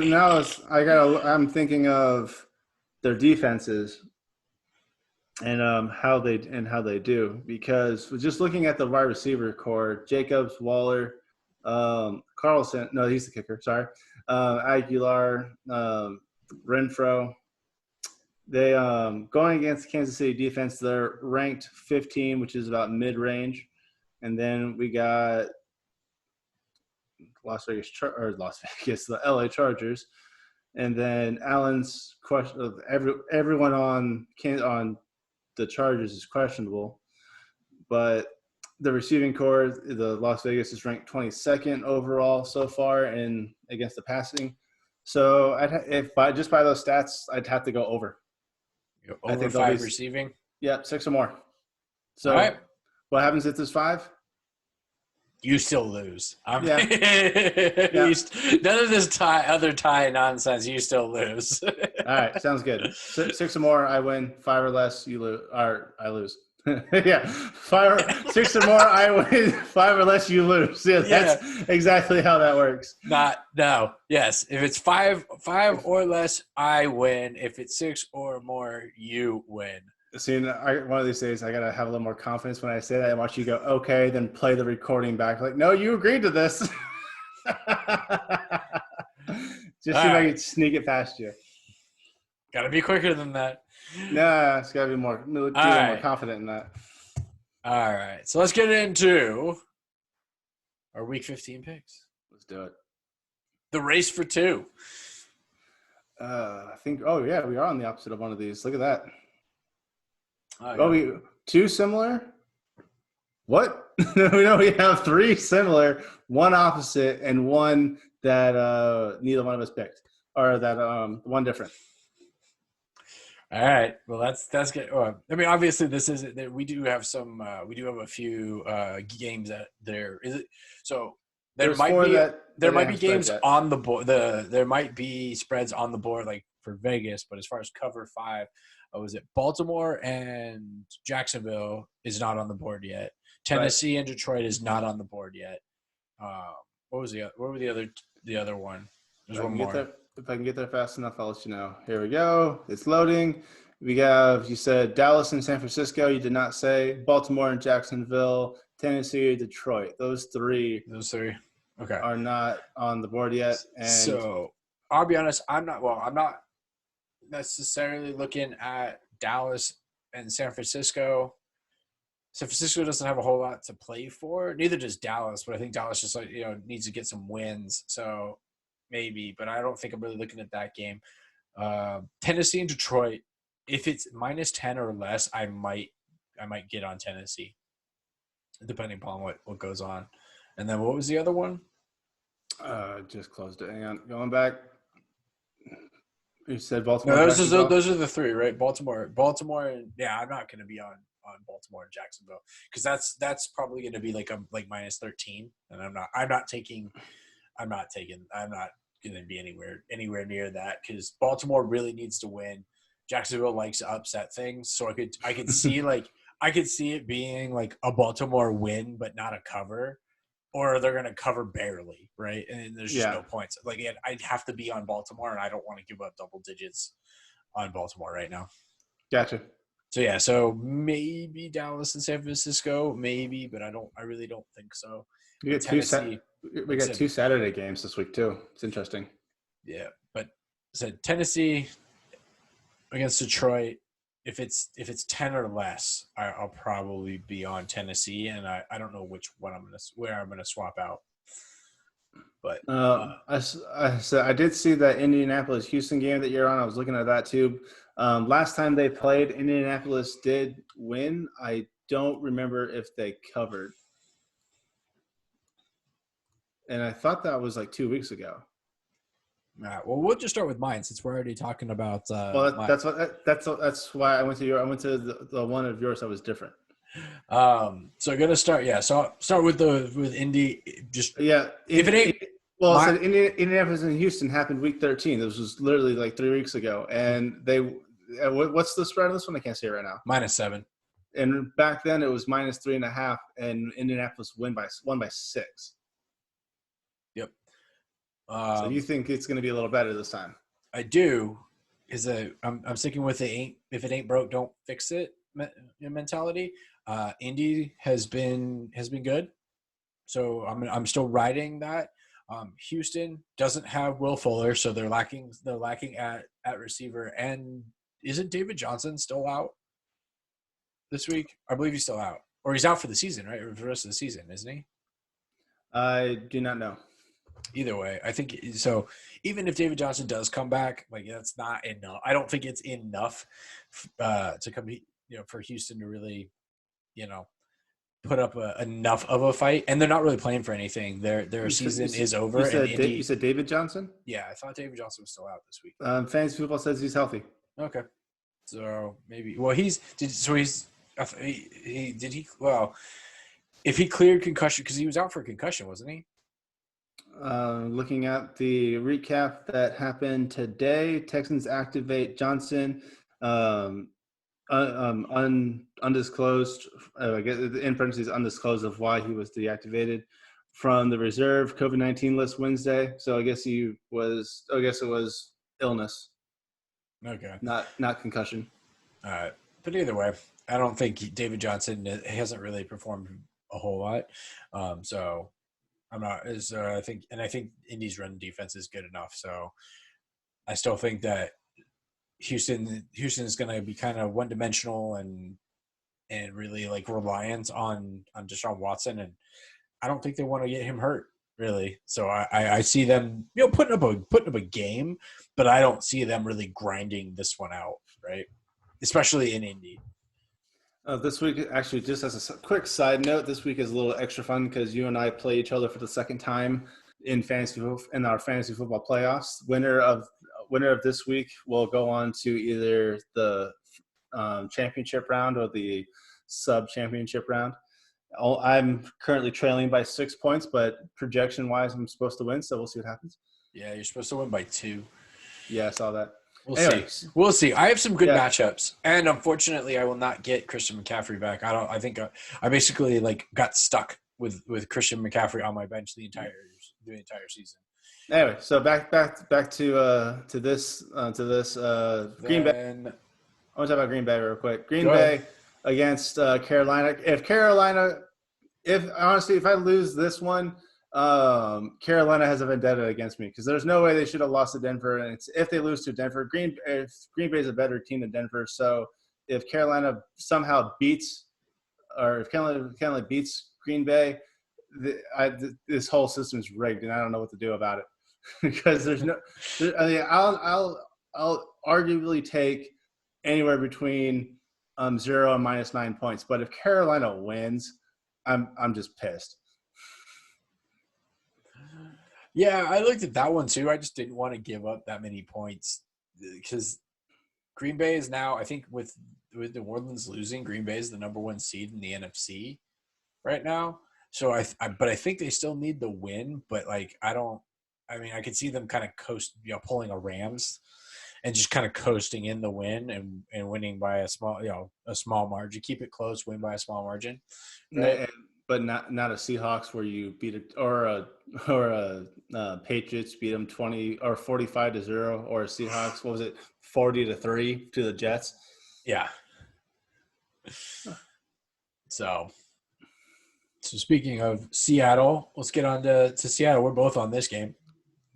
now I'm thinking of their defenses and how they do, because just looking at the wide receiver core, Jacobs, Waller, Carlson, no, he's the kicker. Sorry, Aguilar, Renfro. They going against Kansas City defense, they're ranked 15, which is about mid-range, and then we got the LA Chargers, and then Allen's question of everyone on the Chargers is questionable, but the receiving core, the Las Vegas is ranked 22nd overall so far against the passing. So just by those stats, I'd have to go over.
Over 5 receiving?
Yeah, 6 or more. So
right.
What happens if there's 5?
You still lose.
Yeah.
None of this other tie nonsense. You still lose.
All right, sounds good. 6 or more, I win. 5 or less, you lose. Or I lose. Yeah, 6 or more, I win. 5 or less, you lose. Yeah, that's exactly how that works.
No. Yes, if it's 5 or less, I win. If it's 6 or more, you win.
See, one of these days, I gotta have a little more confidence when I say that. I want you to go, okay, then play the recording back. Like, no, you agreed to this. Just see if I can sneak it past you.
Got to be quicker than that.
Nah, it's got to be more more confident in that.
All right. So let's get into our Week 15 picks.
Let's do it.
The race for 2.
I think, we are on the opposite of one of these. Look at that.
We
2 similar? What? No, we have 3 similar, 1 opposite, and 1 that neither one of us picked. Or that 1 different.
All right. Well, that's good. I mean, obviously, this isn't. We do have some. We do have a few games that there is. So there might be games on the board. There might be spreads on the board, like for Vegas. But as far as cover 5, was it Baltimore and Jacksonville is not on the board yet. Tennessee and Detroit is not on the board yet. What were the other one? There's one more.
If I can get there fast enough, I'll let you know. Here we go. It's loading. We have, you said Dallas and San Francisco. You did not say Baltimore and Jacksonville, Tennessee, Detroit. Those three
okay,
are not on the board yet. And
so I'll be honest, I'm not necessarily looking at Dallas and San Francisco. San Francisco doesn't have a whole lot to play for. Neither does Dallas, but I think Dallas just needs to get some wins. So maybe, but I don't think I'm really looking at that game. Tennessee and Detroit. If it's -10 or less, I might get on Tennessee, depending upon what goes on. And then what was the other one?
Just closed it. Hang on, going back. You said Baltimore.
No, those are the three, right? Baltimore, and yeah, I'm not going to be on Baltimore and Jacksonville because that's probably going to be like -13, and I'm not going to be anywhere near that because Baltimore really needs to win. Jacksonville likes to upset things, so I could see I could see it being like a Baltimore win but not a cover. Or they're going to cover barely, right? And there's just no points. Like, I'd have to be on Baltimore, and I don't want to give up double digits on Baltimore right now.
Gotcha.
So, yeah, so maybe Dallas and San Francisco, maybe, but I really don't think so.
We got two Saturday games this week, too. It's interesting.
Yeah, but Tennessee against Detroit, if it's 10 or less, I'll probably be on Tennessee, and I don't know where I'm gonna swap out. But
I did see that Indianapolis-Houston game that you're on. I was looking at that too. Last time they played, Indianapolis did win. I don't remember if they covered, and I thought that was like 2 weeks ago.
All right, well, we'll just start with mine since we're already talking about.
That's why I went to I went to the one of yours that was different.
So I'm gonna start. Yeah, so I'll start with Indy.
Indianapolis and Houston happened week 13. This was literally like 3 weeks ago, and what's the spread on this one? I can't see it right now.
-7.
And back then it was -3.5, and Indianapolis won by 6.
Yep.
So you think it's going to be a little better this time?
I do, because I'm sticking with the if it ain't broke, don't fix it mentality. Indy has been good, so I'm still riding that. Houston doesn't have Will Fuller, so they're lacking at receiver. And isn't David Johnson still out this week? I believe he's still out, or he's out for the season, right? Or for the rest of the season, isn't he?
I do not know.
Either way, I think so. Even if David Johnson does come back, like that's not enough. I don't think it's enough to compete, for Houston to really, put up enough of a fight. And they're not really playing for anything. Their season is over.
You said David Johnson?
Yeah, I thought David Johnson was still out this week.
Fantasy Football says he's healthy.
Okay, so maybe. Well, if he cleared concussion, because he was out for concussion, wasn't he?
Looking at the recap that happened today, Texans activate Johnson, undisclosed. I guess in parentheses, undisclosed of why he was deactivated from the reserve COVID-19 list Wednesday. So I guess it was illness.
Okay.
Not concussion.
All right, but either way, I don't think David Johnson hasn't really performed a whole lot. So. I'm not as I think Indy's run defense is good enough. So I still think that Houston is going to be kind of one dimensional and really like reliant on Deshaun Watson, and I don't think they want to get him hurt really. So I see them putting up a game, but I don't see them really grinding this one out, right? Especially in Indy.
This week, actually, just as a quick side note, this week is a little extra fun because you and I play each other for the second time in our fantasy football playoffs. Winner of this week will go on to either the championship round or the sub-championship round. I'm currently trailing by 6 points, but projection-wise, I'm supposed to win, so we'll see what happens.
Yeah, you're supposed to win by 2.
Yeah, I saw that.
We'll see. I have some good matchups, and unfortunately, I will not get Christian McCaffrey back. I think I basically got stuck with Christian McCaffrey on my bench the entire season.
Anyway, so back to this Green Bay. I want to talk about Green Bay real quick. Green Bay against Carolina. If I lose this one, Carolina has a vendetta against me because there's no way they should have lost to Denver, and if they lose to Denver, Green Bay is a better team than Denver. So if Carolina somehow beats, or if Carolina beats Green Bay, this whole system is rigged, and I don't know what to do about it because there's no. I mean, I'll arguably take anywhere between 0 and -9 points, but if Carolina wins, I'm just pissed.
Yeah, I looked at that one too. I just didn't want to give up that many points because Green Bay is now, I think, with New Orleans losing, Green Bay is the number 1 seed in the NFC right now. So but I think they still need the win. But like, I mean, I could see them kind of pulling a Rams and just kind of coasting in the win and winning by a small margin. Keep it close, win by a small margin. Right?
But not a Seahawks where you beat it, or a Patriots beat them 20 or 45-0, or a Seahawks, what was it, 40-3 to the Jets?
Yeah. So speaking of Seattle, let's get on to Seattle. We're both on this game.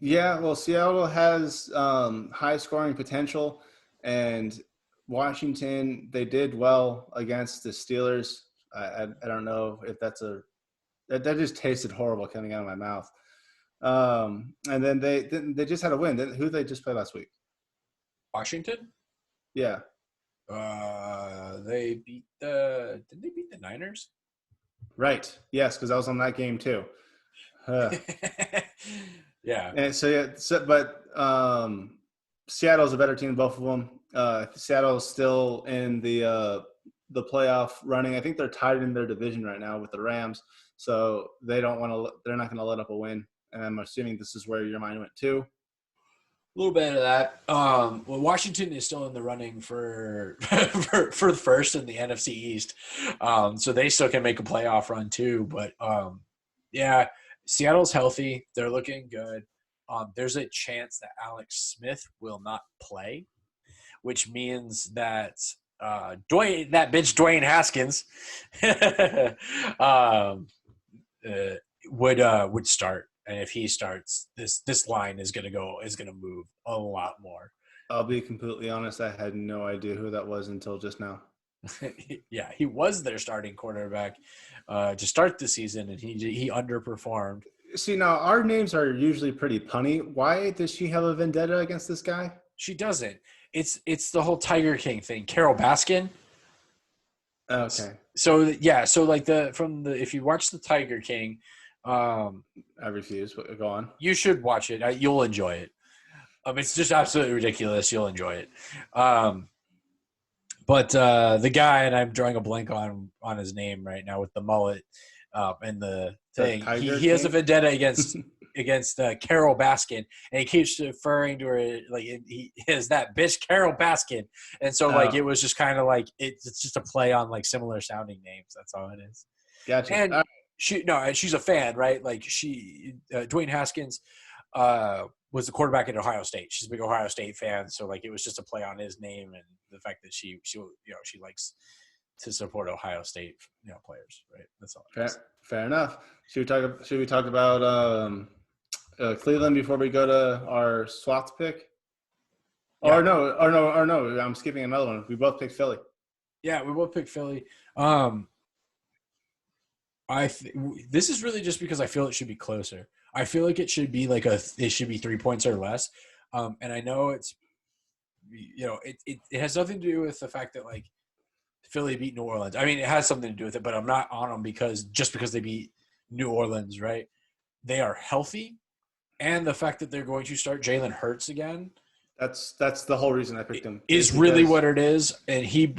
Yeah, well, Seattle has high scoring potential, and Washington, they did well against the Steelers. I don't know if that just tasted horrible coming out of my mouth. And then they just had a win. Who did they just play last week?
Washington?
Yeah.
Didn't they beat the Niners?
Right. Yes, because I was on that game too.
Yeah.
And but Seattle's a better team than both of them. Seattle's still in the playoff running. I think they're tied in their division right now with the Rams, so they're not going to let up a win. And I'm assuming this is where your mind went too.
A little bit of that. Well, Washington is still in the running for for the first in the NFC East, so they still can make a playoff run too. But yeah, Seattle's healthy; they're looking good. There's a chance that Alex Smith will not play, which means that Dwayne Haskins would start. And if he starts, this line is gonna move a lot more.
I'll be completely honest. I had no idea who that was until just now.
Yeah, he was their starting quarterback to start the season, and he underperformed.
See, now our names are usually pretty punny. Why does she have a vendetta against this guy?
She doesn't. It's the whole Tiger King thing. Carol Baskin.
Okay.
So yeah, so like if you watch the Tiger King.
I refuse. Go on.
You should watch it. You'll enjoy it. It's just absolutely ridiculous. You'll enjoy it. But the guy, and I'm drawing a blank on his name right now with the mullet and the thing. He has a vendetta against Carol Baskin, and he keeps referring to her like he is that bitch Carol Baskin, and so like it was just kind of like it's just a play on like similar sounding names. That's all it is.
Gotcha.
And she's a fan, right? Like Dwayne Haskins was the quarterback at Ohio State. She's a big Ohio State fan, so like it was just a play on his name and the fact that she likes to support Ohio State players, right? That's all.
Fair enough. Should we talk about Cleveland before we go to our swaps pick? Yeah. Or no, I'm skipping another one. We both picked Philly.
Yeah, we both picked Philly. This is really just because I feel it should be closer. I feel like it should be it should be 3 points or less. And I know it's, it has nothing to do with the fact that like Philly beat New Orleans. I mean, it has something to do with it, but I'm not on them because they beat New Orleans, right? They are healthy, and the fact that they're going to start Jalen Hurts again.
That's the whole reason I picked him.
Is really what it is, and his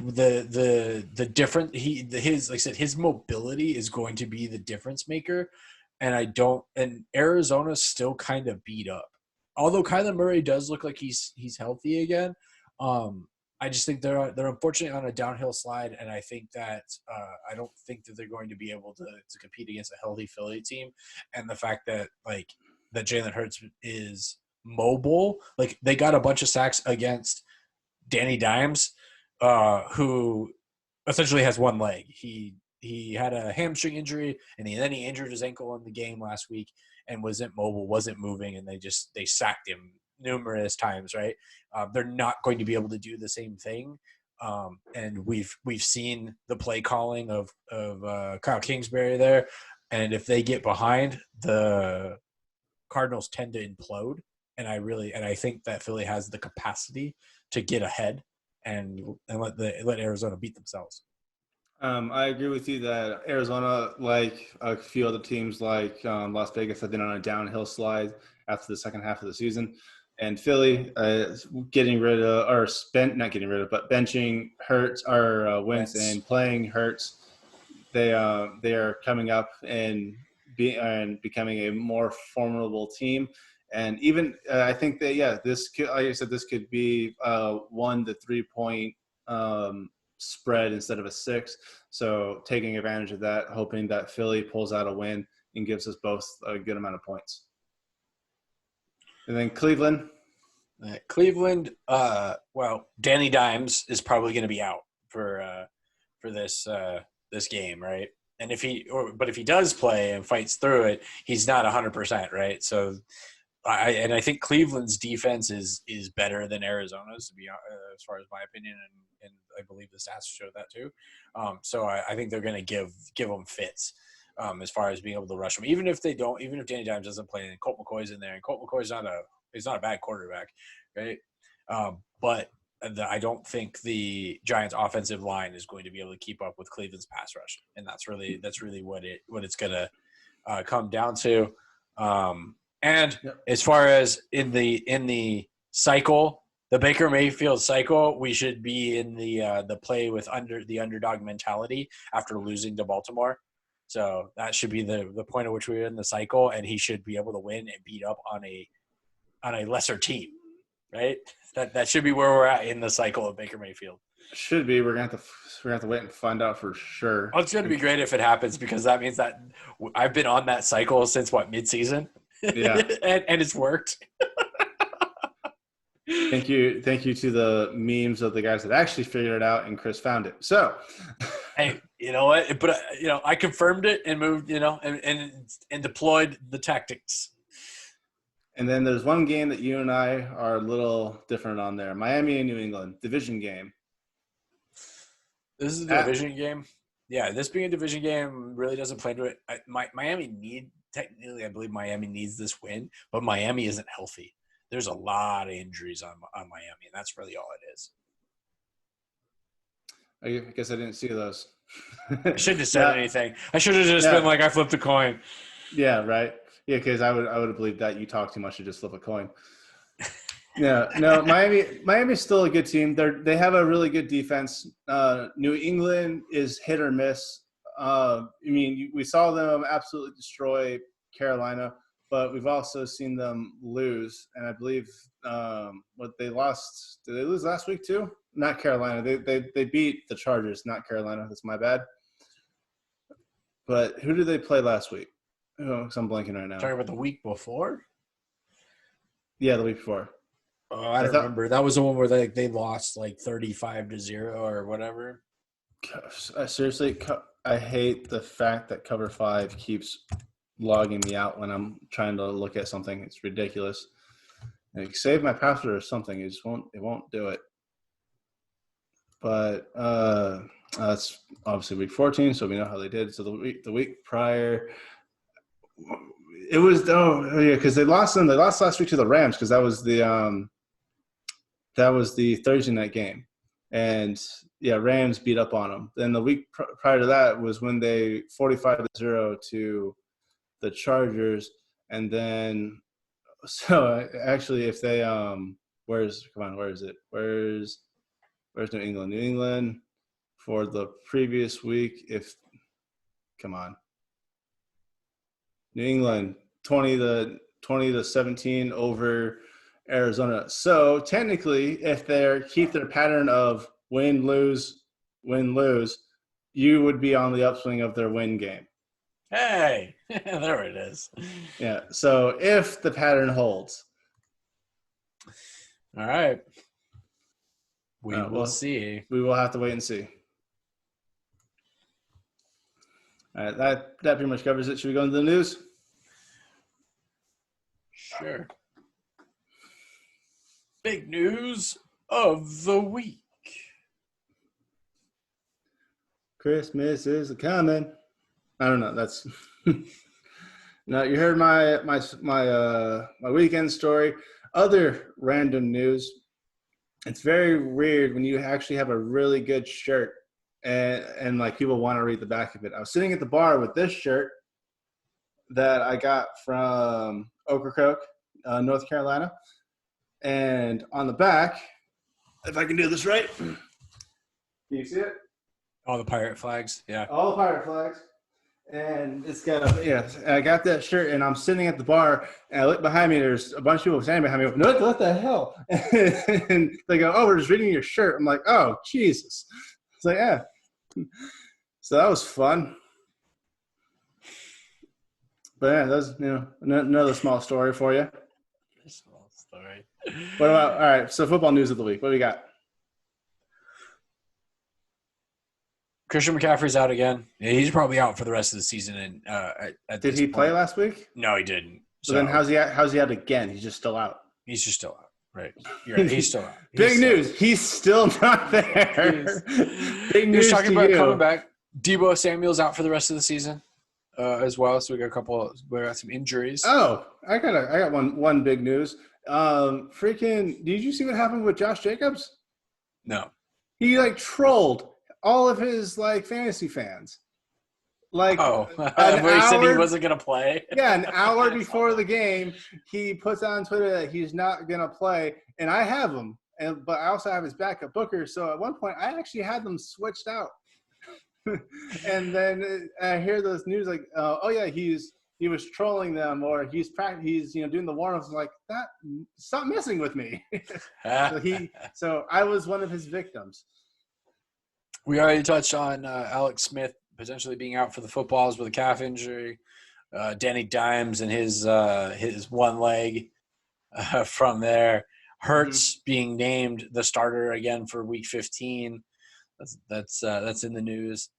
mobility is going to be the difference maker, and Arizona's still kind of beat up. Although Kyler Murray does look like he's healthy again, I just think they're unfortunately on a downhill slide, and I think that I don't think that they're going to be able to compete against a healthy Philly team, and the fact that that Jalen Hurts is mobile. Like they got a bunch of sacks against Danny Dimes, who essentially has one leg. He had a hamstring injury, and then he injured his ankle in the game last week and wasn't mobile, wasn't moving, and they sacked him numerous times. Right? They're not going to be able to do the same thing And we've seen the play calling of Kyle Kingsbury there, and if they get behind, the Cardinals tend to implode. And I think that Philly has the capacity to get ahead and let Arizona beat themselves.
I agree with you that Arizona, like a few other teams like Las Vegas, have been on a downhill slide after the second half of the season. And Philly getting rid of, or not getting rid of, but benching Hurts or Wentz and playing Hurts. They are coming up and becoming a more formidable team. And even I think that this could, like I said, this could be 1 to 3 point spread instead of a 6. So taking advantage of that, hoping that Philly pulls out a win and gives us both a good amount of points. And then Cleveland.
Well, Danny Dimes is probably going to be out for this game, right? And if he does play and fights through it, he's not 100%, right? So I think Cleveland's defense is better than Arizona's, to be as far as my opinion, and I believe the stats show that too. So I think they're going to give them fits as far as being able to rush them, even if Danny Dimes doesn't play and Colt McCoy's in there, and Colt McCoy's not a bad quarterback, right? But I don't think the Giants' offensive line is going to be able to keep up with Cleveland's pass rush, and that's really what it's going to come down to. And as far as in the cycle, the Baker Mayfield cycle, we should be in the play with the underdog mentality after losing to Baltimore. So that should be the point at which we're in the cycle, and he should be able to win and beat up on a lesser team, right? That should be where we're at in the cycle of Baker Mayfield.
Should be. We're gonna have to wait and find out for sure.
Well, it's going to be great if it happens, because that means that I've been on that cycle since mid-season.
Yeah,
and it's worked.
Thank you to the memes of the guys that actually figured it out, and Chris found it. So,
hey, you know what? But I confirmed it and moved, and deployed the tactics.
And then there's one game that you and I are a little different on there: Miami and New England division game.
This is a division game. Yeah, this being a division game really doesn't play into it. Technically, I believe Miami needs this win, but Miami isn't healthy. There's a lot of injuries on Miami, and that's really all it is.
I guess I didn't see those.
I shouldn't have said anything. I should have just been like, I flipped a coin.
Yeah, right. Yeah, because I would have believed that you talk too much to just flip a coin. Yeah, no, Miami's still a good team. They have a really good defense. New England is hit or miss. We saw them absolutely destroy Carolina, but we've also seen them lose. And I believe they lost. Did they lose last week too? Not Carolina. They beat the Chargers, not Carolina. That's my bad. But who did they play last week? Oh, because I'm blanking right now.
Talking about the week before?
Yeah, the week before.
Oh, I don't remember. That was the one where they lost like 35-0 or whatever.
Seriously, I hate the fact that Cover 5 keeps logging me out when I'm trying to look at something. It's ridiculous. Like, save my password or something. It won't do it. But that's obviously week 14, so we know how they did. So the week prior, it was because they lost last week to the Rams, because that was the Thursday night game. And yeah, Rams beat up on them. Then the week prior to that was when they 45-0 to the Chargers. And then, so actually, if they where is it? Where's New England? New England for the previous week. New England 20-17 over Arizona. So technically, if they keep their pattern of win, lose, you would be on the upswing of their win game.
Hey, there it is.
Yeah. So if the pattern holds.
All right. We will see.
We will have to wait and see. All right. That pretty much covers it. Should we go into the news?
Sure. Big news of the week.
Christmas is coming. I don't know. That's no. You heard my weekend story. Other random news. It's very weird when you actually have a really good shirt and like people want to read the back of it. I was sitting at the bar with this shirt that I got from Ocracoke, North Carolina, and on the back, if I can do this right, can you see it?
All the pirate flags, yeah.
All the pirate flags. And it's got I got that shirt, and I'm sitting at the bar, and I look behind me. There's a bunch of people standing behind me. No, what the hell? And they go, "Oh, we're just reading your shirt." I'm like, "Oh, Jesus!" It's like, yeah. So that was fun. But yeah, that's another small story for you.
Small story.
What about all right? So football news of the week. What do we got?
Christian McCaffrey's out again. Yeah, he's probably out for the rest of the season. And
did he play last week?
No, he didn't.
So then how's he out again? He's just still out.
He's just still out. Right. You're right. He's still out.
Big news. He's still not there. Big news.
He was talking about coming back. Deebo Samuel's out for the rest of the season as well. So we got some injuries.
Oh, I got one big news. Did you see what happened with Josh Jacobs?
No.
He trolled all of his fantasy fans.
Where he said he wasn't gonna play.
Yeah, an hour before the game, he puts on Twitter that he's not gonna play, and I have him, but I also have his backup Booker. So at one point, I actually had them switched out, and then I hear this news he was trolling them, or he's doing the warm-ups. I'm like, that, stop messing with me. So I was one of his victims.
We already touched on Alex Smith potentially being out for the footballs with a calf injury. Danny Dimes and his one leg from there. Hurts being named the starter again for Week 15. That's in the news.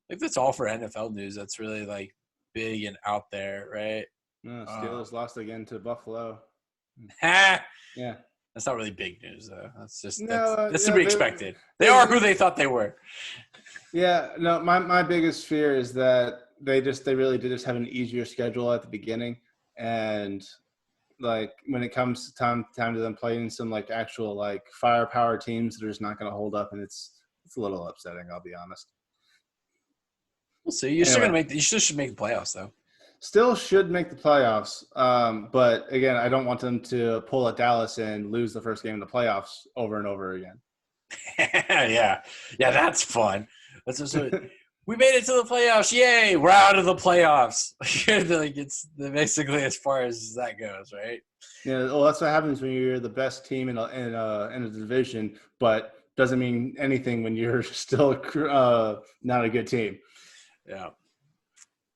I think that's all for NFL news. That's really big and out there, right?
No, Steelers lost again to Buffalo.
Yeah. That's not really big news, though. That's to be expected. They are who they thought they were.
Yeah, no, my biggest fear is that they really did just have an easier schedule at the beginning, and when it comes to time to them playing some actual firepower teams, they're just not going to hold up, and it's a little upsetting. I'll be honest.
We'll see. You still should make the playoffs, though.
Still should make the playoffs, but again, I don't want them to pull at Dallas and lose the first game in the playoffs over and over again.
yeah, that's fun. We made it to the playoffs! Yay! We're out of the playoffs. It's basically as far as that goes, right?
Yeah, well, that's what happens when you're the best team in a division, but doesn't mean anything when you're still not a good team.
Yeah.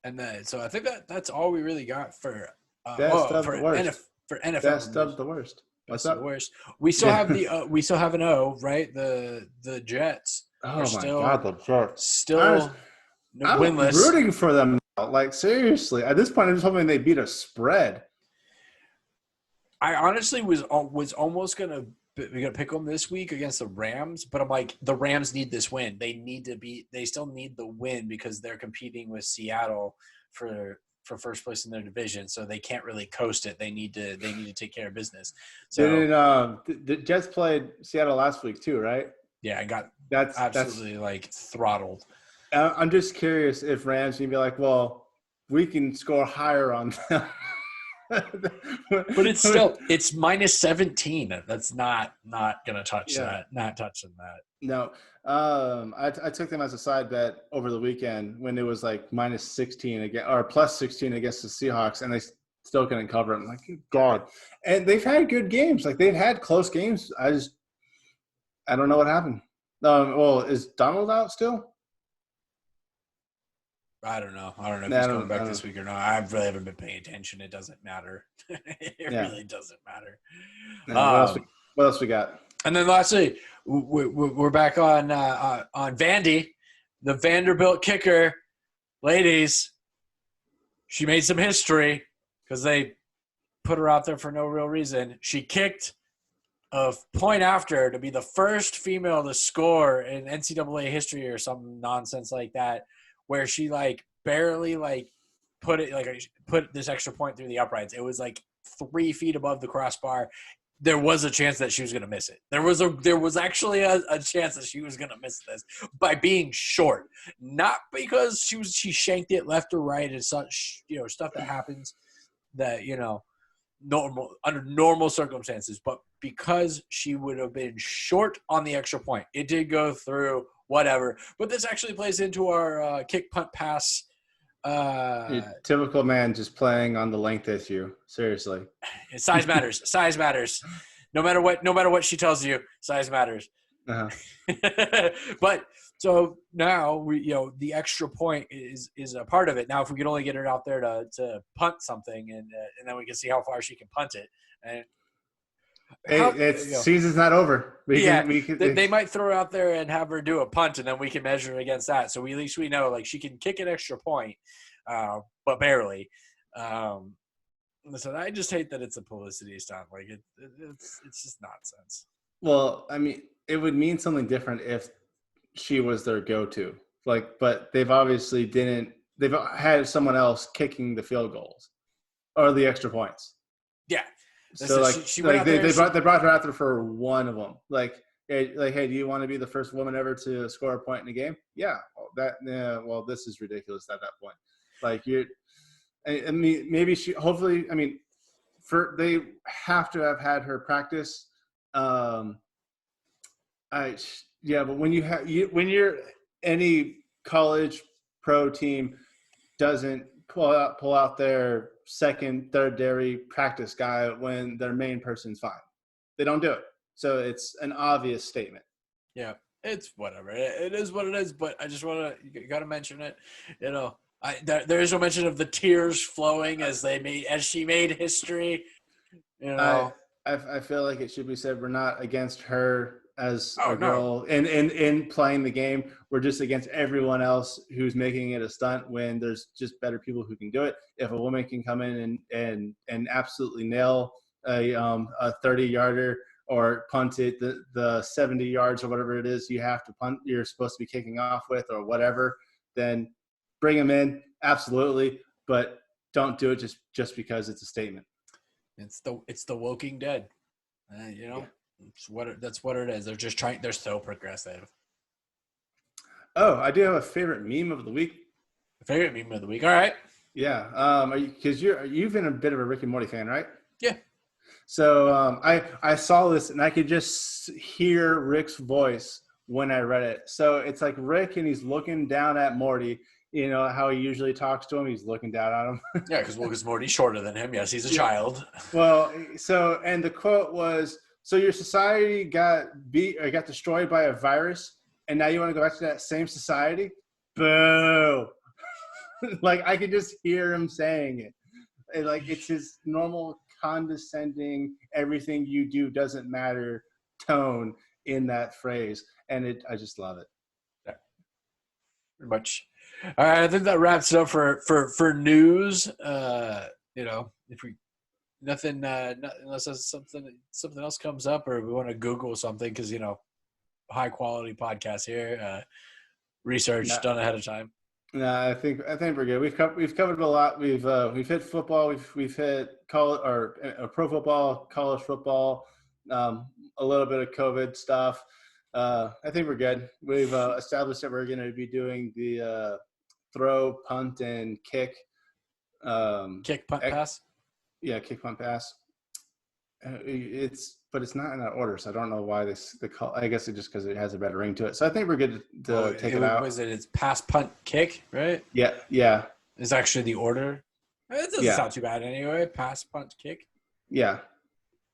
And then, so I think that's all we really got for
best of the worst.
For NFL.
Best of the worst.
What's up? Worst. We still have we still have an O, right? The Jets.
Oh my God, the Jets.
Still winless.
I'm rooting for them now. Seriously, at this point, I'm just hoping they beat a spread.
I honestly was almost gonna pick them this week against the Rams, but I'm like, the Rams need this win. They still need the win because they're competing with Seattle for first place in their division, so they can't really coast it. They need to take care of business. So
the Jets played Seattle last week too, right?
Yeah, I got absolutely throttled.
I'm just curious if Rams can be like, well, we can score higher on them.
But it's minus 17. That's not gonna touch that. Not touching that.
No. I took them as a side bet over the weekend when it was minus 16 again or plus 16 against the Seahawks, and they still couldn't cover it. I'm like, good God. And they've had good games. They've had close games. I don't know what happened. Well, is Donald out still?
I don't know if he's coming back this week or not. I really haven't been paying attention. It doesn't matter. It really doesn't matter.
What else we got?
And then lastly, we're back on Vandy, the Vanderbilt kicker. Ladies, she made some history because they put her out there for no real reason. She kicked of point after to be the first female to score in NCAA history or some nonsense like that, where she like barely like put this extra point through the uprights. It was like 3 feet above the crossbar. There was a chance that she was going to miss it. There was actually a chance that she was going to miss this by being short, not because she shanked it left or right and such, stuff that happens that, under normal circumstances, but because she would have been short on the extra point. It did go through, whatever. But this actually plays into our kick, punt, pass.
Your typical man just playing on the length issue. Seriously.
Size matters. Size matters. No matter what she tells you, size matters.
Uh-huh.
But so now the extra point is a part of it. Now, if we could only get her out there to punt something, and then we can see how far she can punt it. And
season's not over.
They might throw her out there and have her do a punt, and then we can measure against that. So at least we know like she can kick an extra point, but barely. Listen, I just hate that it's a publicity stunt. Like it's just nonsense.
Well, I mean, it would mean something different if she was their go-to. But they've obviously didn't. They've had someone else kicking the field goals or the extra points.
Yeah.
So they brought her out there for one of them. Hey, do you want to be the first woman ever to score a point in a game? Yeah. Well, this is ridiculous at that point. I mean, maybe she. Hopefully, I mean, they have to have had her practice. But when when you're any college pro team doesn't pull out their second, third dairy practice guy when their main person's fine. They don't do it. So it's an obvious statement.
Yeah, it's whatever. It is what it is, but I just you got to mention it. There is no mention of the tears flowing as she made history.
I feel like it should be said we're not against her as a girl in playing the game. We're just against everyone else who's making it a stunt when there's just better people who can do it. If a woman can come in and absolutely nail a 30-yarder or punt it the 70 yards or whatever it is you have to punt, you're supposed to be kicking off with or whatever, then bring them in, absolutely, but don't do it just because it's a statement.
It's the Woking Dead, Yeah. That's what it is. They're just trying. They're so progressive.
Oh, I do have a favorite meme of the week.
Favorite meme of the week. All right.
Yeah. Because you've been a bit of a Rick and Morty fan, right?
Yeah.
So I saw this and I could just hear Rick's voice when I read it. So it's like Rick and he's looking down at Morty. You know how he usually talks to him. He's looking down at him.
Yeah, because Morty's shorter than him. Yes, he's a child.
Well, and the quote was, "So your society got destroyed by a virus, and now you want to go back to that same society?" Boo! I could just hear him saying it. It's his normal condescending, everything you do doesn't matter tone in that phrase, and I just love it.
Yeah. Pretty much. All right, I think that wraps it up for news. If we nothing unless something else comes up or we want to Google something because high quality podcast here, research done ahead of time.
No, I think we're good. We've covered a lot. We've hit football. We've hit college or pro football, college football, a little bit of COVID stuff. I think we're good. We've established that we're going to be doing the throw, punt, and kick.
Kick, punt, pass?
Yeah, kick, punt, pass. But it's not in that order, so I don't know why I guess it's just because it has a better ring to it. So I think we're good to take it out.
It's pass, punt, kick, right?
Yeah.
It's actually the order. It doesn't sound too bad anyway. Pass, punt, kick.
Yeah.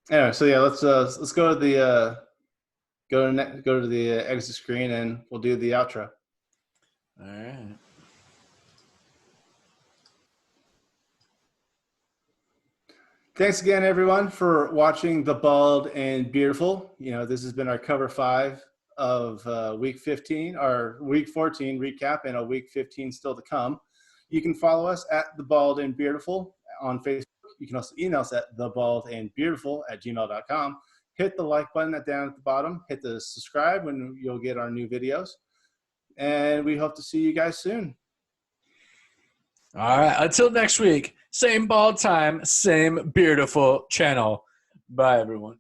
Anyway, so yeah, let's go to the go to the exit screen and we'll do the outro.
All right.
Thanks again, everyone, for watching The Bald and Beardiful. This has been our cover 5 of Week 15, our Week 14 recap, and a Week 15 still to come. You can follow us at The Bald and Beardiful on Facebook. You can also email us at thebaldandbeardiful@gmail.com. hit the like button down at the bottom. Hit the subscribe when you'll get our new videos. And we hope to see you guys soon.
All right. Until next week, same bald time, same Beardiful channel. Bye, everyone.